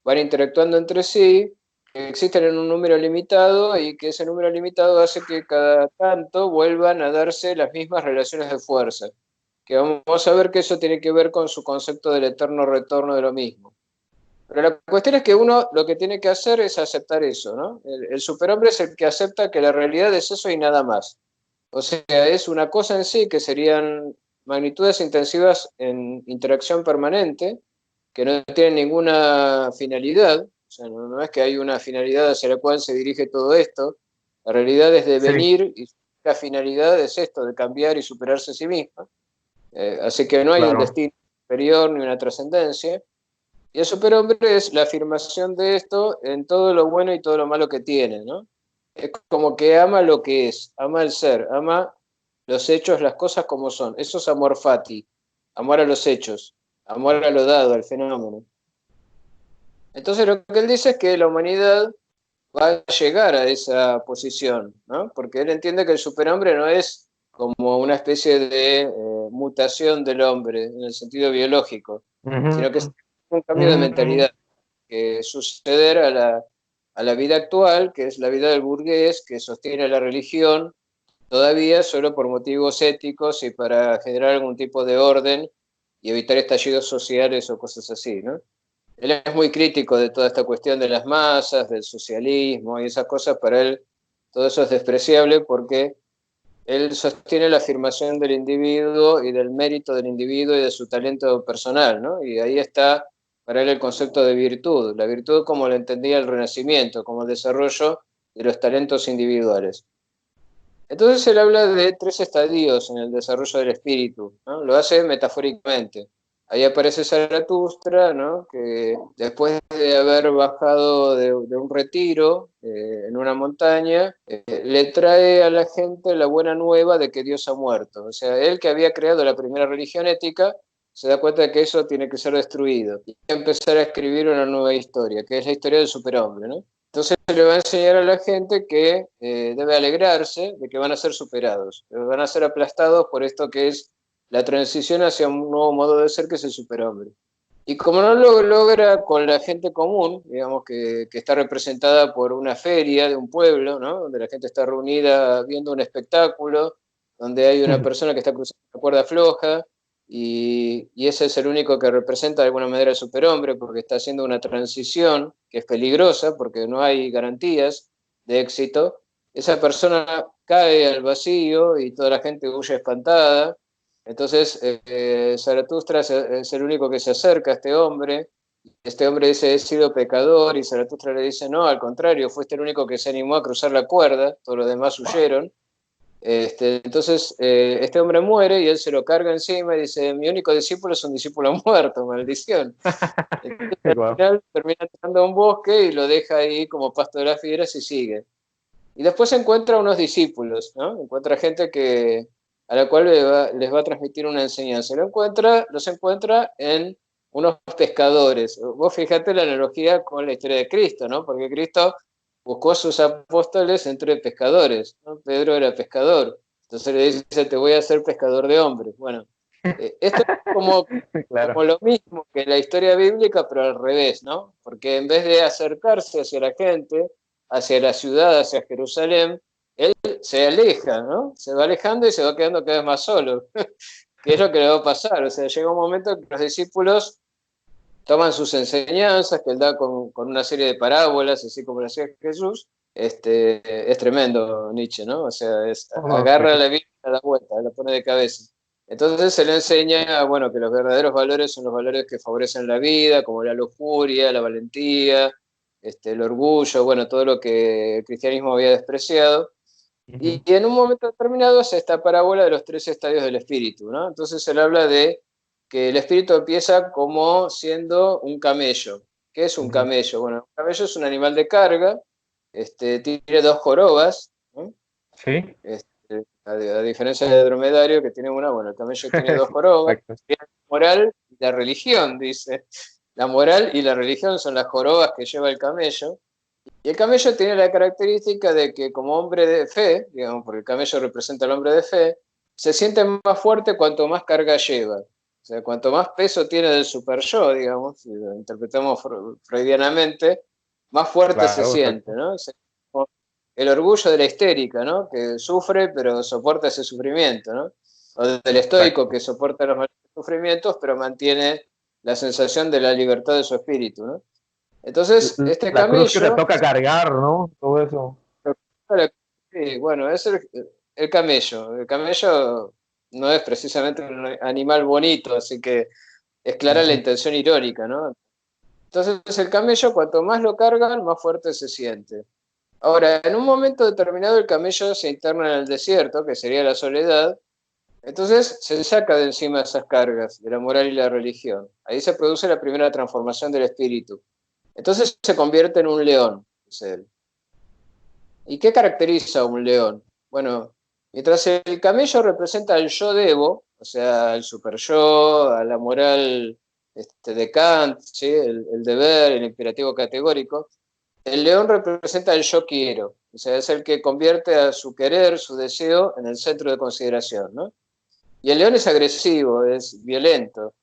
van interactuando entre sí, que existen en un número limitado y que ese número limitado hace que cada tanto vuelvan a darse las mismas relaciones de fuerza. Que vamos a ver que eso tiene que ver con su concepto del eterno retorno de lo mismo. Pero la cuestión es que uno lo que tiene que hacer es aceptar eso, ¿no? El superhombre es el que acepta que la realidad es eso y nada más. O sea, es una cosa en sí que serían magnitudes intensivas en interacción permanente, que no tienen ninguna finalidad. O sea, no es que hay una finalidad hacia la cual se dirige todo esto. La realidad es Sí, devenir y la finalidad es esto, de cambiar y superarse a sí misma. Así que no hay un claro. destino superior ni una trascendencia. Y el superhombre es la afirmación de esto en todo lo bueno y todo lo malo que tiene, ¿no? Es como que ama lo que es, ama el ser, ama los hechos, las cosas como son. Eso es amor fati, amor a los hechos, amor a lo dado, al fenómeno. Entonces lo que él dice es que la humanidad va a llegar a esa posición, ¿no? Porque él entiende que el superhombre no es como una especie de mutación del hombre en el sentido biológico, sino que es Ujú, un cambio de ujú. mentalidad que suceder a la vida actual, que es la vida del burgués, que sostiene la religión todavía solo por motivos éticos y para generar algún tipo de orden y evitar estallidos sociales o cosas así, ¿no? Él es muy crítico de toda esta cuestión de las masas, del socialismo y esas cosas. Para él todo eso es despreciable porque él sostiene la afirmación del individuo y del mérito del individuo y de su talento personal, ¿no? Y ahí está para él el concepto de virtud, la virtud como lo entendía el Renacimiento, como el desarrollo de los talentos individuales. Entonces él habla de tres estadios en el desarrollo del espíritu, ¿no? Lo hace metafóricamente. Ahí aparece Zaratustra, ¿no? Que después de haber bajado de un retiro en una montaña, le trae a la gente la buena nueva de que Dios ha muerto. O sea, él que había creado la primera religión ética, se da cuenta de que eso tiene que ser destruido y empezar a escribir una nueva historia, que es la historia del superhombre, ¿no? Entonces le va a enseñar a la gente que debe alegrarse de que van a ser superados, que van a ser aplastados por esto que es la transición hacia un nuevo modo de ser que es el superhombre. Y como no lo logra con la gente común, digamos que está representada por una feria de un pueblo, ¿no? Donde la gente está reunida viendo un espectáculo, donde hay una persona que está cruzando una cuerda floja, y ese es el único que representa de alguna manera el superhombre, porque está haciendo una transición que es peligrosa, porque no hay garantías de éxito. Esa persona cae al vacío y toda la gente huye espantada, Entonces, Zaratustra es el único que se acerca a este hombre dice, he sido pecador, y Zaratustra le dice, no, al contrario, fuiste el único que se animó a cruzar la cuerda, todos los demás huyeron. Entonces, este hombre muere y él se lo carga encima y dice, mi único discípulo es un discípulo muerto, maldición. Entonces, al Wow. final termina entrando a un bosque y lo deja ahí como pasto de las fieras y sigue. Y después encuentra unos discípulos, ¿no? Encuentra gente a la cual les va a transmitir una enseñanza. Los encuentra en unos pescadores. Vos fijate la analogía con la historia de Cristo, ¿no? Porque Cristo buscó a sus apóstoles entre pescadores, ¿no? Pedro era pescador. Entonces le dice, te voy a hacer pescador de hombres. Bueno, esto es Claro. como lo mismo que la historia bíblica, pero al revés, ¿no? Porque en vez de acercarse hacia la gente, hacia la ciudad, hacia Jerusalén, él se aleja, ¿no? Se va alejando y se va quedando cada vez más solo. ¿Qué es lo que le va a pasar? O sea, llega un momento en que los discípulos toman sus enseñanzas, que él da con una serie de parábolas, así como lo hacía Jesús. Es tremendo Nietzsche, ¿no? O sea, No, no, sí. agarra la Biblia a la vuelta, la pone de cabeza. Entonces se le enseña, bueno, que los verdaderos valores son los valores que favorecen la vida, como la lujuria, la valentía, el orgullo, bueno, todo lo que el cristianismo había despreciado. Ujú. Y en un momento determinado hace esta parábola de los tres estadios del espíritu, ¿no? Entonces él habla de que el espíritu empieza como siendo un camello. ¿Qué es un Ujú. camello? Bueno, un camello es un animal de carga, tiene dos jorobas, ¿no? Sí. A diferencia del dromedario que tiene una, bueno, el camello tiene dos jorobas, Correcto. la moral y la religión, dice. La moral y la religión son las jorobas que lleva el camello, y el camello tiene la característica de que como hombre de fe, digamos, porque el camello representa al hombre de fe, se siente más fuerte cuanto más carga lleva. O sea, cuanto más peso tiene del super yo, digamos, si lo interpretamos freudianamente, más fuerte se Claro, siente, correcto. ¿no? El orgullo de la histérica, ¿no? Que sufre pero soporta ese sufrimiento, ¿no? O del estoico Exacto. que soporta los sufrimientos pero mantiene la sensación de la libertad de su espíritu, ¿no? Entonces, este La cruz que te camello, toca cargar, ¿no? Todo eso. sí, bueno, es el camello. El camello no es precisamente un animal bonito, así que es clara la Ujú. intención irónica, ¿no? Entonces, el camello, cuanto más lo cargan, más fuerte se siente. Ahora, en un momento determinado, el camello se interna en el desierto, que sería la soledad, entonces se saca de encima esas cargas de la moral y la religión. Ahí se produce la primera transformación del espíritu. Entonces se convierte en un león, dice él. ¿Y qué caracteriza a un león? Bueno, mientras el camello representa al yo debo, o sea, al super yo, a la moral de Kant, ¿sí? El deber, el imperativo categórico, el león representa el yo quiero, o sea, es el que convierte a su querer, su deseo, en el centro de consideración, ¿no? Y el león es agresivo, es violento.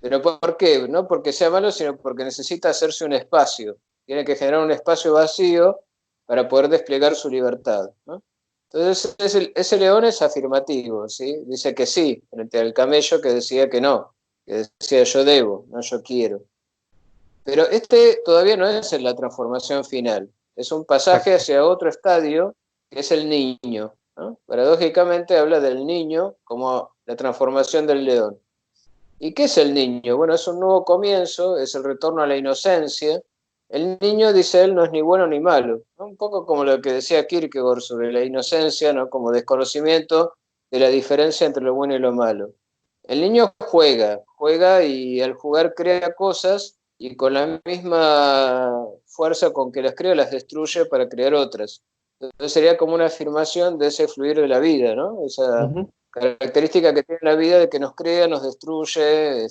¿Pero por qué? No porque sea malo, sino porque necesita hacerse un espacio. Tiene que generar un espacio vacío para poder desplegar su libertad, ¿no? Entonces, ese león es afirmativo, ¿sí? Dice que sí, frente al camello que decía que no, que decía yo debo, no yo quiero. Pero todavía no es en la transformación final, es un pasaje Exacto. hacia otro estadio, que es el niño, ¿no? Paradójicamente habla del niño como la transformación del león. ¿Y qué es el niño? Bueno, es un nuevo comienzo, es el retorno a la inocencia. El niño, dice él, no es ni bueno ni malo, ¿no? Un poco como lo que decía Kierkegaard sobre la inocencia, ¿no? Como desconocimiento de la diferencia entre lo bueno y lo malo. El niño juega y al jugar crea cosas y con la misma fuerza con que las crea las destruye para crear otras. Entonces sería como una afirmación de ese fluir de la vida, ¿no? Esa Ujú. característica que tiene la vida de que nos crea, nos destruye,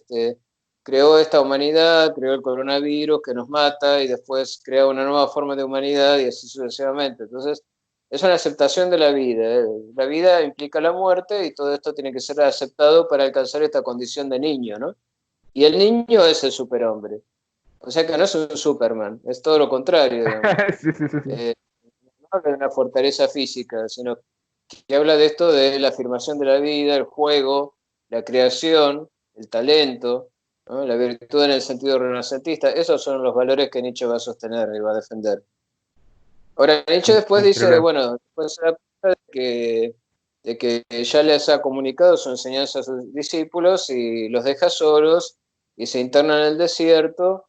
creó esta humanidad, creó el coronavirus que nos mata y después crea una nueva forma de humanidad y así sucesivamente. Entonces, es una aceptación de la vida. La vida implica la muerte y todo esto tiene que ser aceptado para alcanzar esta condición de niño, ¿no? Y el niño es el superhombre. O sea que no es un Superman, es todo lo contrario, digamos. Sí, sí, sí, sí. Eh, no habla de una fortaleza física, sino que habla de esto de la afirmación de la vida, el juego, la creación, el talento, ¿no? La virtud en el sentido renacentista. Esos son los valores que Nietzsche va a sostener y va a defender. Ahora, Nietzsche después dice, Increíble. bueno, después se da cuenta de que de que ya les ha comunicado su enseñanza a sus discípulos y los deja solos y se internan en el desierto,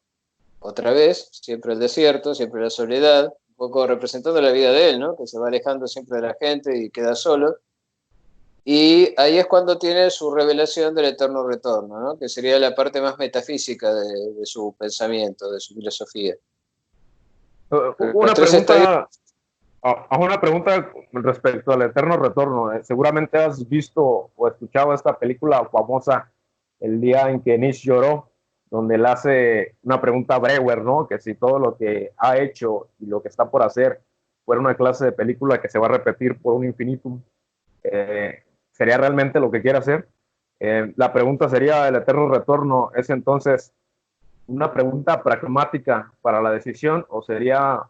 otra vez, siempre el desierto, siempre la soledad, un poco representando la vida de él, ¿no? Que se va alejando siempre de la gente y queda solo. Y ahí es cuando tiene su revelación del eterno retorno, ¿no? Que sería la parte más metafísica de su pensamiento, de su filosofía. Los Una tres estadios. pregunta, hago una pregunta respecto al eterno retorno. Seguramente has visto o escuchado esta película famosa, El día en que Nietzsche lloró, donde le hace una pregunta a Brewer, ¿no? Que si todo lo que ha hecho y lo que está por hacer fuera una clase de película que se va a repetir por un infinitum, ¿sería realmente lo que quiere hacer? La pregunta sería, ¿el eterno retorno es entonces una pregunta pragmática para la decisión o sería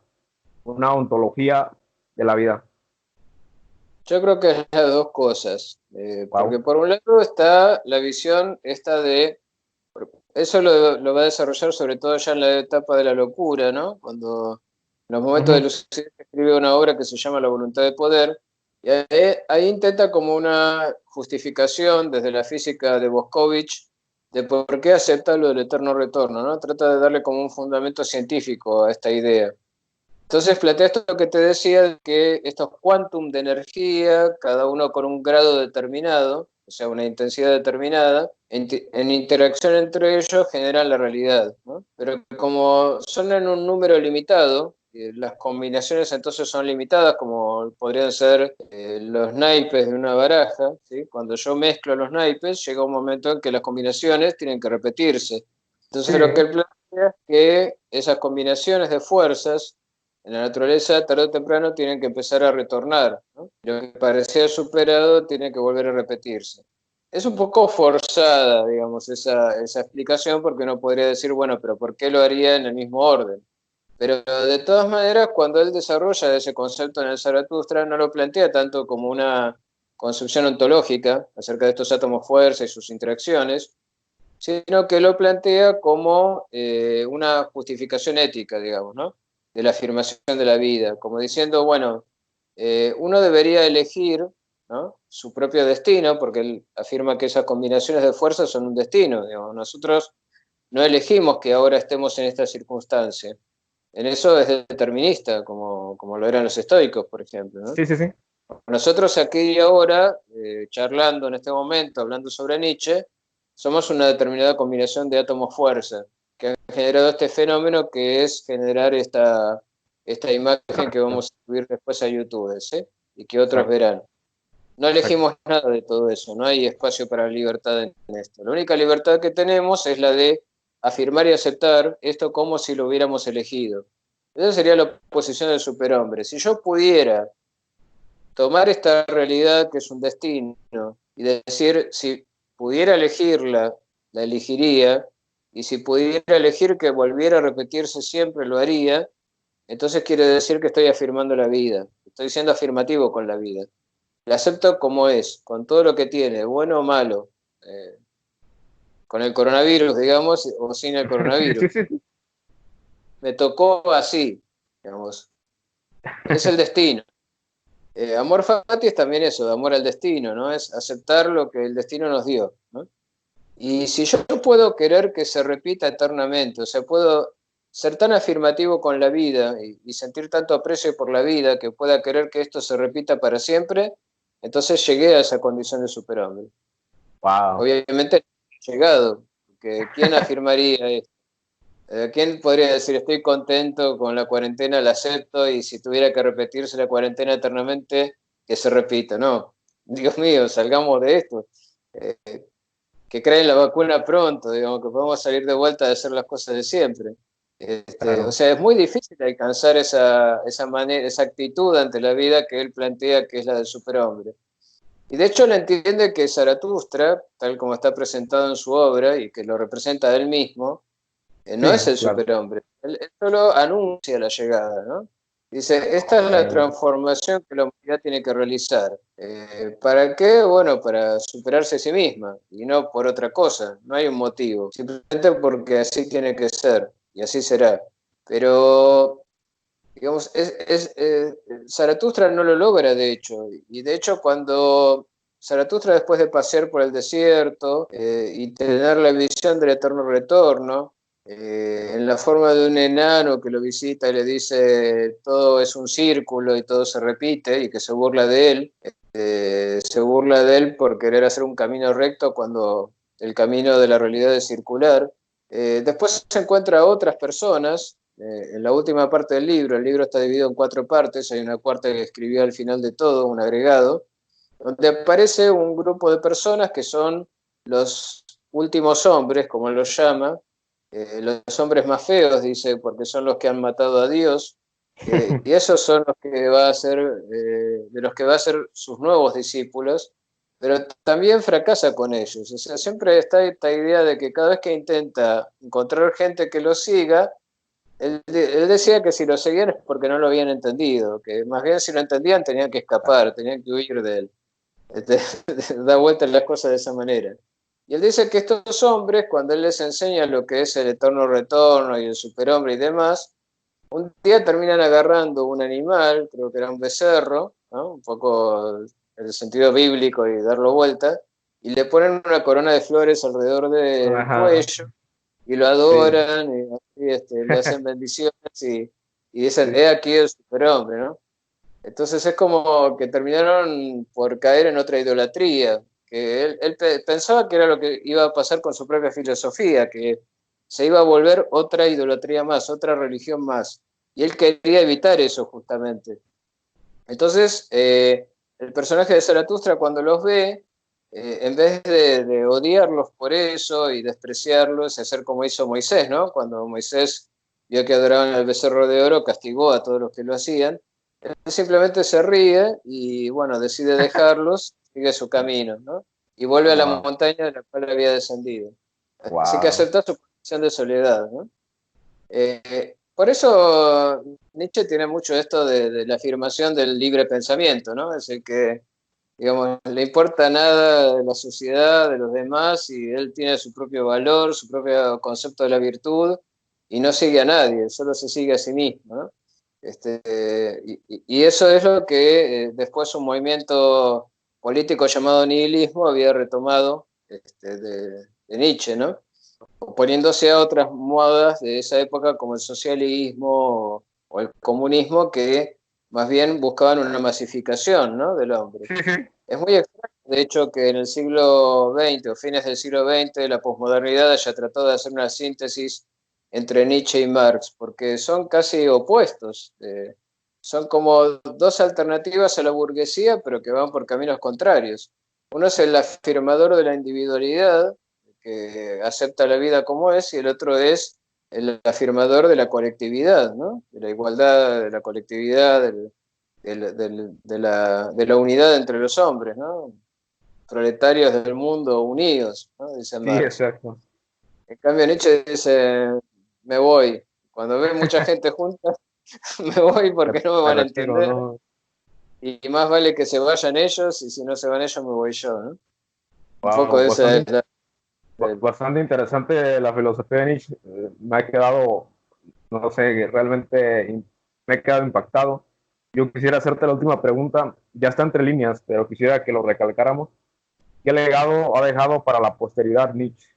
una ontología de la vida? Yo creo que es las dos cosas, porque Wow. por un lado está la visión esta de, eso lo va a desarrollar sobre todo ya en la etapa de la locura, ¿no? Cuando en los momentos de Uh-huh. lucidez escribe una obra que se llama La voluntad de poder, y ahí intenta como una justificación desde la física de Boscovich de por qué acepta lo del eterno retorno, ¿no? Trata de darle como un fundamento científico a esta idea. Entonces plantea esto que te decía, que estos quantum de energía, cada uno con un grado determinado, o sea, una intensidad determinada, en interacción entre ellos generan la realidad, ¿no? Pero como son en un número limitado, las combinaciones entonces son limitadas, como podrían ser los naipes de una baraja, ¿sí? Cuando yo mezclo los naipes, llega un momento en que las combinaciones tienen que repetirse. Entonces lo que Sí, él plantea es que esas combinaciones de fuerzas en la naturaleza, tarde o temprano, tienen que empezar a retornar, ¿no? Lo que parecía superado tiene que volver a repetirse. Es un poco forzada, digamos, esa explicación, porque uno podría decir, bueno, pero ¿por qué lo haría en el mismo orden? Pero de todas maneras, cuando él desarrolla ese concepto en el Zaratustra, no lo plantea tanto como una concepción ontológica acerca de estos átomos fuerza y sus interacciones, sino que lo plantea como una justificación ética, digamos, ¿no? De la afirmación de la vida, como diciendo, bueno, uno debería elegir, ¿no? Su propio destino, porque él afirma que esas combinaciones de fuerzas son un destino, digamos. Nosotros no elegimos que ahora estemos en esta circunstancia. En eso es determinista, como lo eran los estoicos, por ejemplo, ¿no? sí, sí, sí. Nosotros aquí y ahora, charlando en este momento, hablando sobre Nietzsche, somos una determinada combinación de átomos fuerza que han generado este fenómeno que es generar esta imagen que vamos a subir después a YouTube, ¿sí? Y que otros Exacto, verán. No exacto. elegimos nada de todo eso, no hay espacio para la libertad en esto. La única libertad que tenemos es la de afirmar y aceptar esto como si lo hubiéramos elegido. Esa sería la posición del superhombre. Si yo pudiera tomar esta realidad que es un destino y decir, si pudiera elegirla, la elegiría, y si pudiera elegir que volviera a repetirse siempre, lo haría, entonces quiere decir que estoy afirmando la vida, estoy siendo afirmativo con la vida. La acepto como es, con todo lo que tiene, bueno o malo, eh, con el coronavirus, digamos, o sin el Sí, coronavirus. sí, sí. Me tocó así, digamos. Es el destino. Amor fati es también eso, de amor al destino, ¿no? Es aceptar lo que el destino nos dio, ¿no? Y si yo puedo querer que se repita eternamente, o sea, puedo ser tan afirmativo con la vida y sentir tanto aprecio por la vida que pueda querer que esto se repita para siempre, entonces llegué a esa condición de superhombre. Wow. Obviamente no he llegado, porque ¿quién afirmaría esto? ¿Quién podría decir estoy contento con la cuarentena, la acepto y si tuviera que repetirse la cuarentena eternamente, que se repita? No, Dios mío, salgamos de esto. Eh, que creen la vacuna pronto, digamos, que podemos salir de vuelta de hacer las cosas de siempre. O Claro. sea, es muy difícil alcanzar esa manera, esa actitud ante la vida que él plantea que es la del superhombre. Y de hecho él entiende que Zaratustra, tal como está presentado en su obra y que lo representa a él mismo, no es Sí, el claro. superhombre. Él solo anuncia la llegada, ¿no? Dice, esta es la Ok. transformación que la humanidad tiene que realizar. ¿Para qué? Bueno, para superarse a sí misma y no por otra cosa. No hay un motivo. Simplemente porque así tiene que ser y así será. Pero digamos, Zaratustra no lo logra, de hecho, y de hecho cuando Zaratustra, después de pasear por el desierto y tener la visión del eterno retorno, en la forma de un enano que lo visita y le dice todo es un círculo y todo se repite y que se burla de él por querer hacer un camino recto cuando el camino de la realidad es circular. Después se encuentra a otras personas en la última parte del libro. El libro está dividido en 4 partes, hay una cuarta que escribió al final de todo, un agregado, donde aparece un grupo de personas que son los últimos hombres, como él los llama, los hombres más feos, dice, porque son los que han matado a Dios, y esos son los que va a ser, de los que va a ser sus nuevos discípulos, pero también fracasa con ellos. O sea, siempre está esta idea de que cada vez que intenta encontrar gente que lo siga, él decía que si lo seguían es porque no lo habían entendido, que más bien si lo entendían tenían que escapar, tenían que huir de él. Este, da vueltas las cosas de esa manera. Y él dice que estos hombres, cuando él les enseña lo que es el eterno retorno y el superhombre y demás, un día terminan agarrando un animal, creo que era un becerro, ¿no? Un poco en el sentido bíblico y darlo vuelta, y le ponen una corona de flores alrededor del Ajá, cuello y lo sí, adoran y así, le hacen bendiciones y dicen, he sí, aquí el superhombre, ¿no? Entonces es como que terminaron por caer en otra idolatría, que él pensaba que era lo que iba a pasar con su propia filosofía, que se iba a volver otra idolatría más, otra religión más. Y él quería evitar eso justamente. Entonces, el personaje de Zaratustra cuando los ve, en vez de odiarlos por eso y despreciarlos, hacer como hizo Moisés, ¿no? Cuando Moisés vio que adoraban al becerro de oro, castigó a todos los que lo hacían. Él simplemente se ríe y, bueno, decide dejarlos, sigue su camino, ¿no? Y vuelve a la wow, montaña de la cual había descendido. Así que wow. acepta su condición de soledad, ¿no? Por eso Nietzsche tiene mucho esto de la afirmación del libre pensamiento, ¿no? Es el que, digamos, le importa nada de la sociedad, de los demás, y él tiene su propio valor, su propio concepto de la virtud, y no sigue a nadie, solo se sigue a sí mismo, ¿no? Y eso es lo que después un movimiento político llamado nihilismo había retomado de Nietzsche, ¿no? Oponiéndose a otras modas de esa época como el socialismo o el comunismo que más bien buscaban una masificación, ¿no?, del hombre. Sí, sí. Es muy extraño, de hecho, que en el siglo XX o fines del siglo XX la posmodernidad haya tratado de hacer una síntesis entre Nietzsche y Marx, porque son casi opuestos. Son como dos alternativas a la burguesía, pero que van por caminos contrarios. Uno es el afirmador de la individualidad, que acepta la vida como es, y el otro es el afirmador de la colectividad, ¿no? De la igualdad, de la colectividad, de la unidad entre los hombres, ¿no? Proletarios del mundo unidos, ¿no?, dice Sí, Marx. exacto. En cambio Nietzsche dice, me voy. Cuando ve mucha gente junta, me voy Me, porque no me me van a retiro, entender, ¿no? y más vale que se vayan ellos, y si no se van ellos, me voy yo, ¿no? Un poco Wow, esa es bastante, bastante interesante la filosofía de Nietzsche. Me ha quedado, no sé, realmente me he quedado impactado. Yo quisiera hacerte la última pregunta, ya está entre líneas, pero quisiera que lo recalcáramos. ¿Qué legado ha dejado para la posteridad Nietzsche?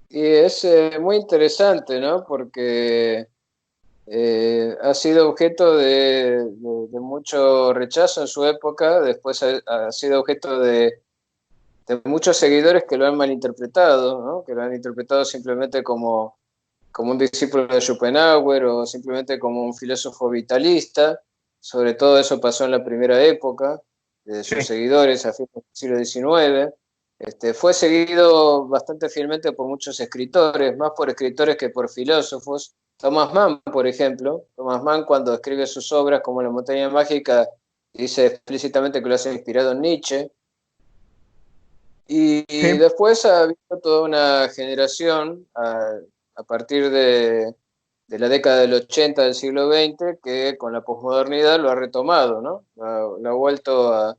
y es muy interesante, ¿no? Porque ha sido objeto de mucho rechazo en su época, después ha sido objeto de muchos seguidores que lo han malinterpretado, ¿no? Que lo han interpretado simplemente como un discípulo de Schopenhauer o simplemente como un filósofo vitalista. Sobre todo eso pasó en la primera época de Sí, sus seguidores a fines del siglo XIX. Fue seguido bastante fielmente por muchos escritores, más por escritores que por filósofos. Thomas Mann, por ejemplo, Thomas Mann cuando escribe sus obras como La montaña mágica dice explícitamente que lo ha inspirado en Nietzsche. Y sí, después ha habido toda una generación a partir de la década del 80 del siglo XX que con la posmodernidad lo ha retomado, ¿no? Lo ha vuelto a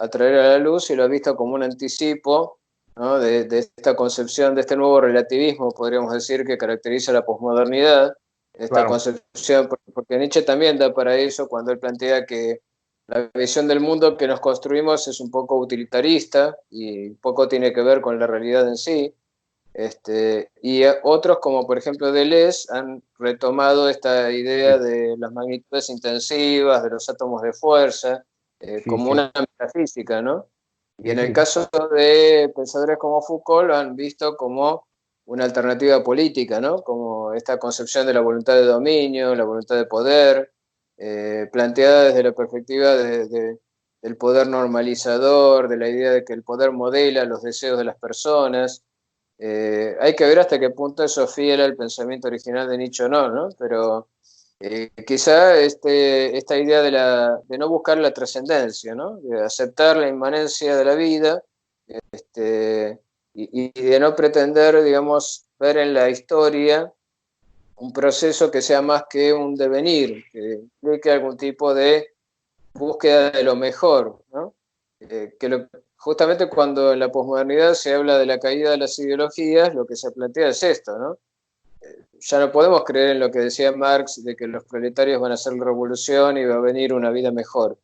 traer a la luz y lo ha visto como un anticipo, ¿no?, de esta concepción, de este nuevo relativismo, podríamos decir, que caracteriza la posmodernidad, esta claro, concepción, porque Nietzsche también da para eso cuando él plantea que la visión del mundo que nos construimos es un poco utilitarista y poco tiene que ver con la realidad en sí. Y otros, como por ejemplo Deleuze, han retomado esta idea sí, de las magnitudes intensivas, de los átomos de fuerza, sí, como sí, una metafísica, ¿no? Y sí, en el sí, caso de pensadores como Foucault, lo han visto como una alternativa política, ¿no? Como esta concepción de la voluntad de dominio, la voluntad de poder, planteada desde la perspectiva del poder normalizador, de la idea de que el poder modela los deseos de las personas. Hay que ver hasta qué punto eso es fiel al pensamiento original de Nietzsche o no, ¿no? Pero quizá esta idea de no buscar la trascendencia, ¿no? De aceptar la inmanencia de la vida, este, y de no pretender, digamos, ver en la historia un proceso que sea más que un devenir, que implique algún tipo de búsqueda de lo mejor, ¿no? Justamente cuando en la posmodernidad se habla de la caída de las ideologías, lo que se plantea es esto, ¿no? Ya no podemos creer en lo que decía Marx de que los proletarios van a hacer la revolución y va a venir una vida mejor.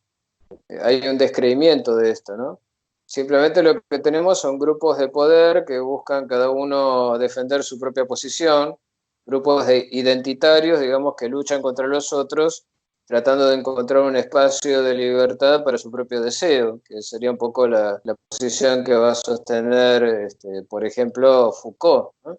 Hay un descreimiento de esto, ¿no? Simplemente lo que tenemos son grupos de poder que buscan cada uno defender su propia posición, grupos de identitarios, digamos, que luchan contra los otros, tratando de encontrar un espacio de libertad para su propio deseo, que sería un poco la posición que va a sostener, por ejemplo, Foucault, ¿no?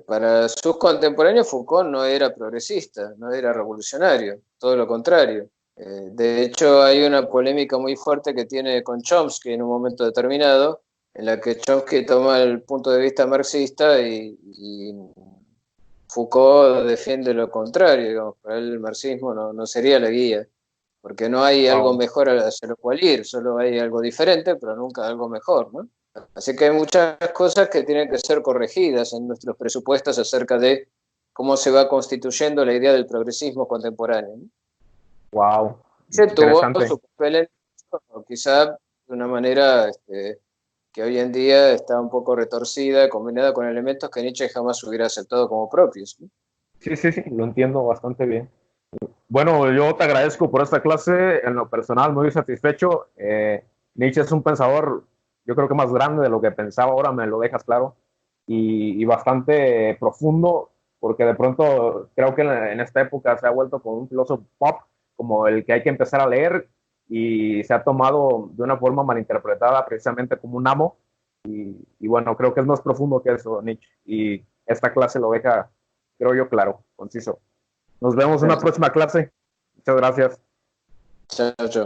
Para sus contemporáneos, Foucault no era progresista, no era revolucionario, todo lo contrario. De hecho, hay una polémica muy fuerte que tiene con Chomsky en un momento determinado, en la que Chomsky toma el punto de vista marxista y Foucault defiende lo contrario. Digamos, para él el marxismo no sería la guía, porque no hay algo wow. mejor hacia lo cual ir, solo hay algo diferente, pero nunca algo mejor, ¿no? Así que hay muchas cosas que tienen que ser corregidas en nuestros presupuestos acerca de cómo se va constituyendo la idea del progresismo contemporáneo, ¿no? Wow, Se tuvo interesante. su papel en eso, quizá de una manera que hoy en día está un poco retorcida, combinada con elementos que Nietzsche jamás hubiera aceptado como propios, ¿no? Sí, sí, sí, lo entiendo bastante bien. Bueno, yo te agradezco por esta clase. En lo personal, muy satisfecho. Nietzsche es un pensador, yo creo que más grande de lo que pensaba, ahora me lo dejas claro, y bastante profundo, porque de pronto creo que en esta época se ha vuelto como un filósofo pop, como el que hay que empezar a leer, y se ha tomado de una forma malinterpretada precisamente como un amo. Y bueno, creo que es más profundo que eso, Nietzsche. Y esta clase lo deja, creo yo, claro, conciso. Nos vemos en una Perfecto. próxima clase. Muchas gracias. Chao, chao.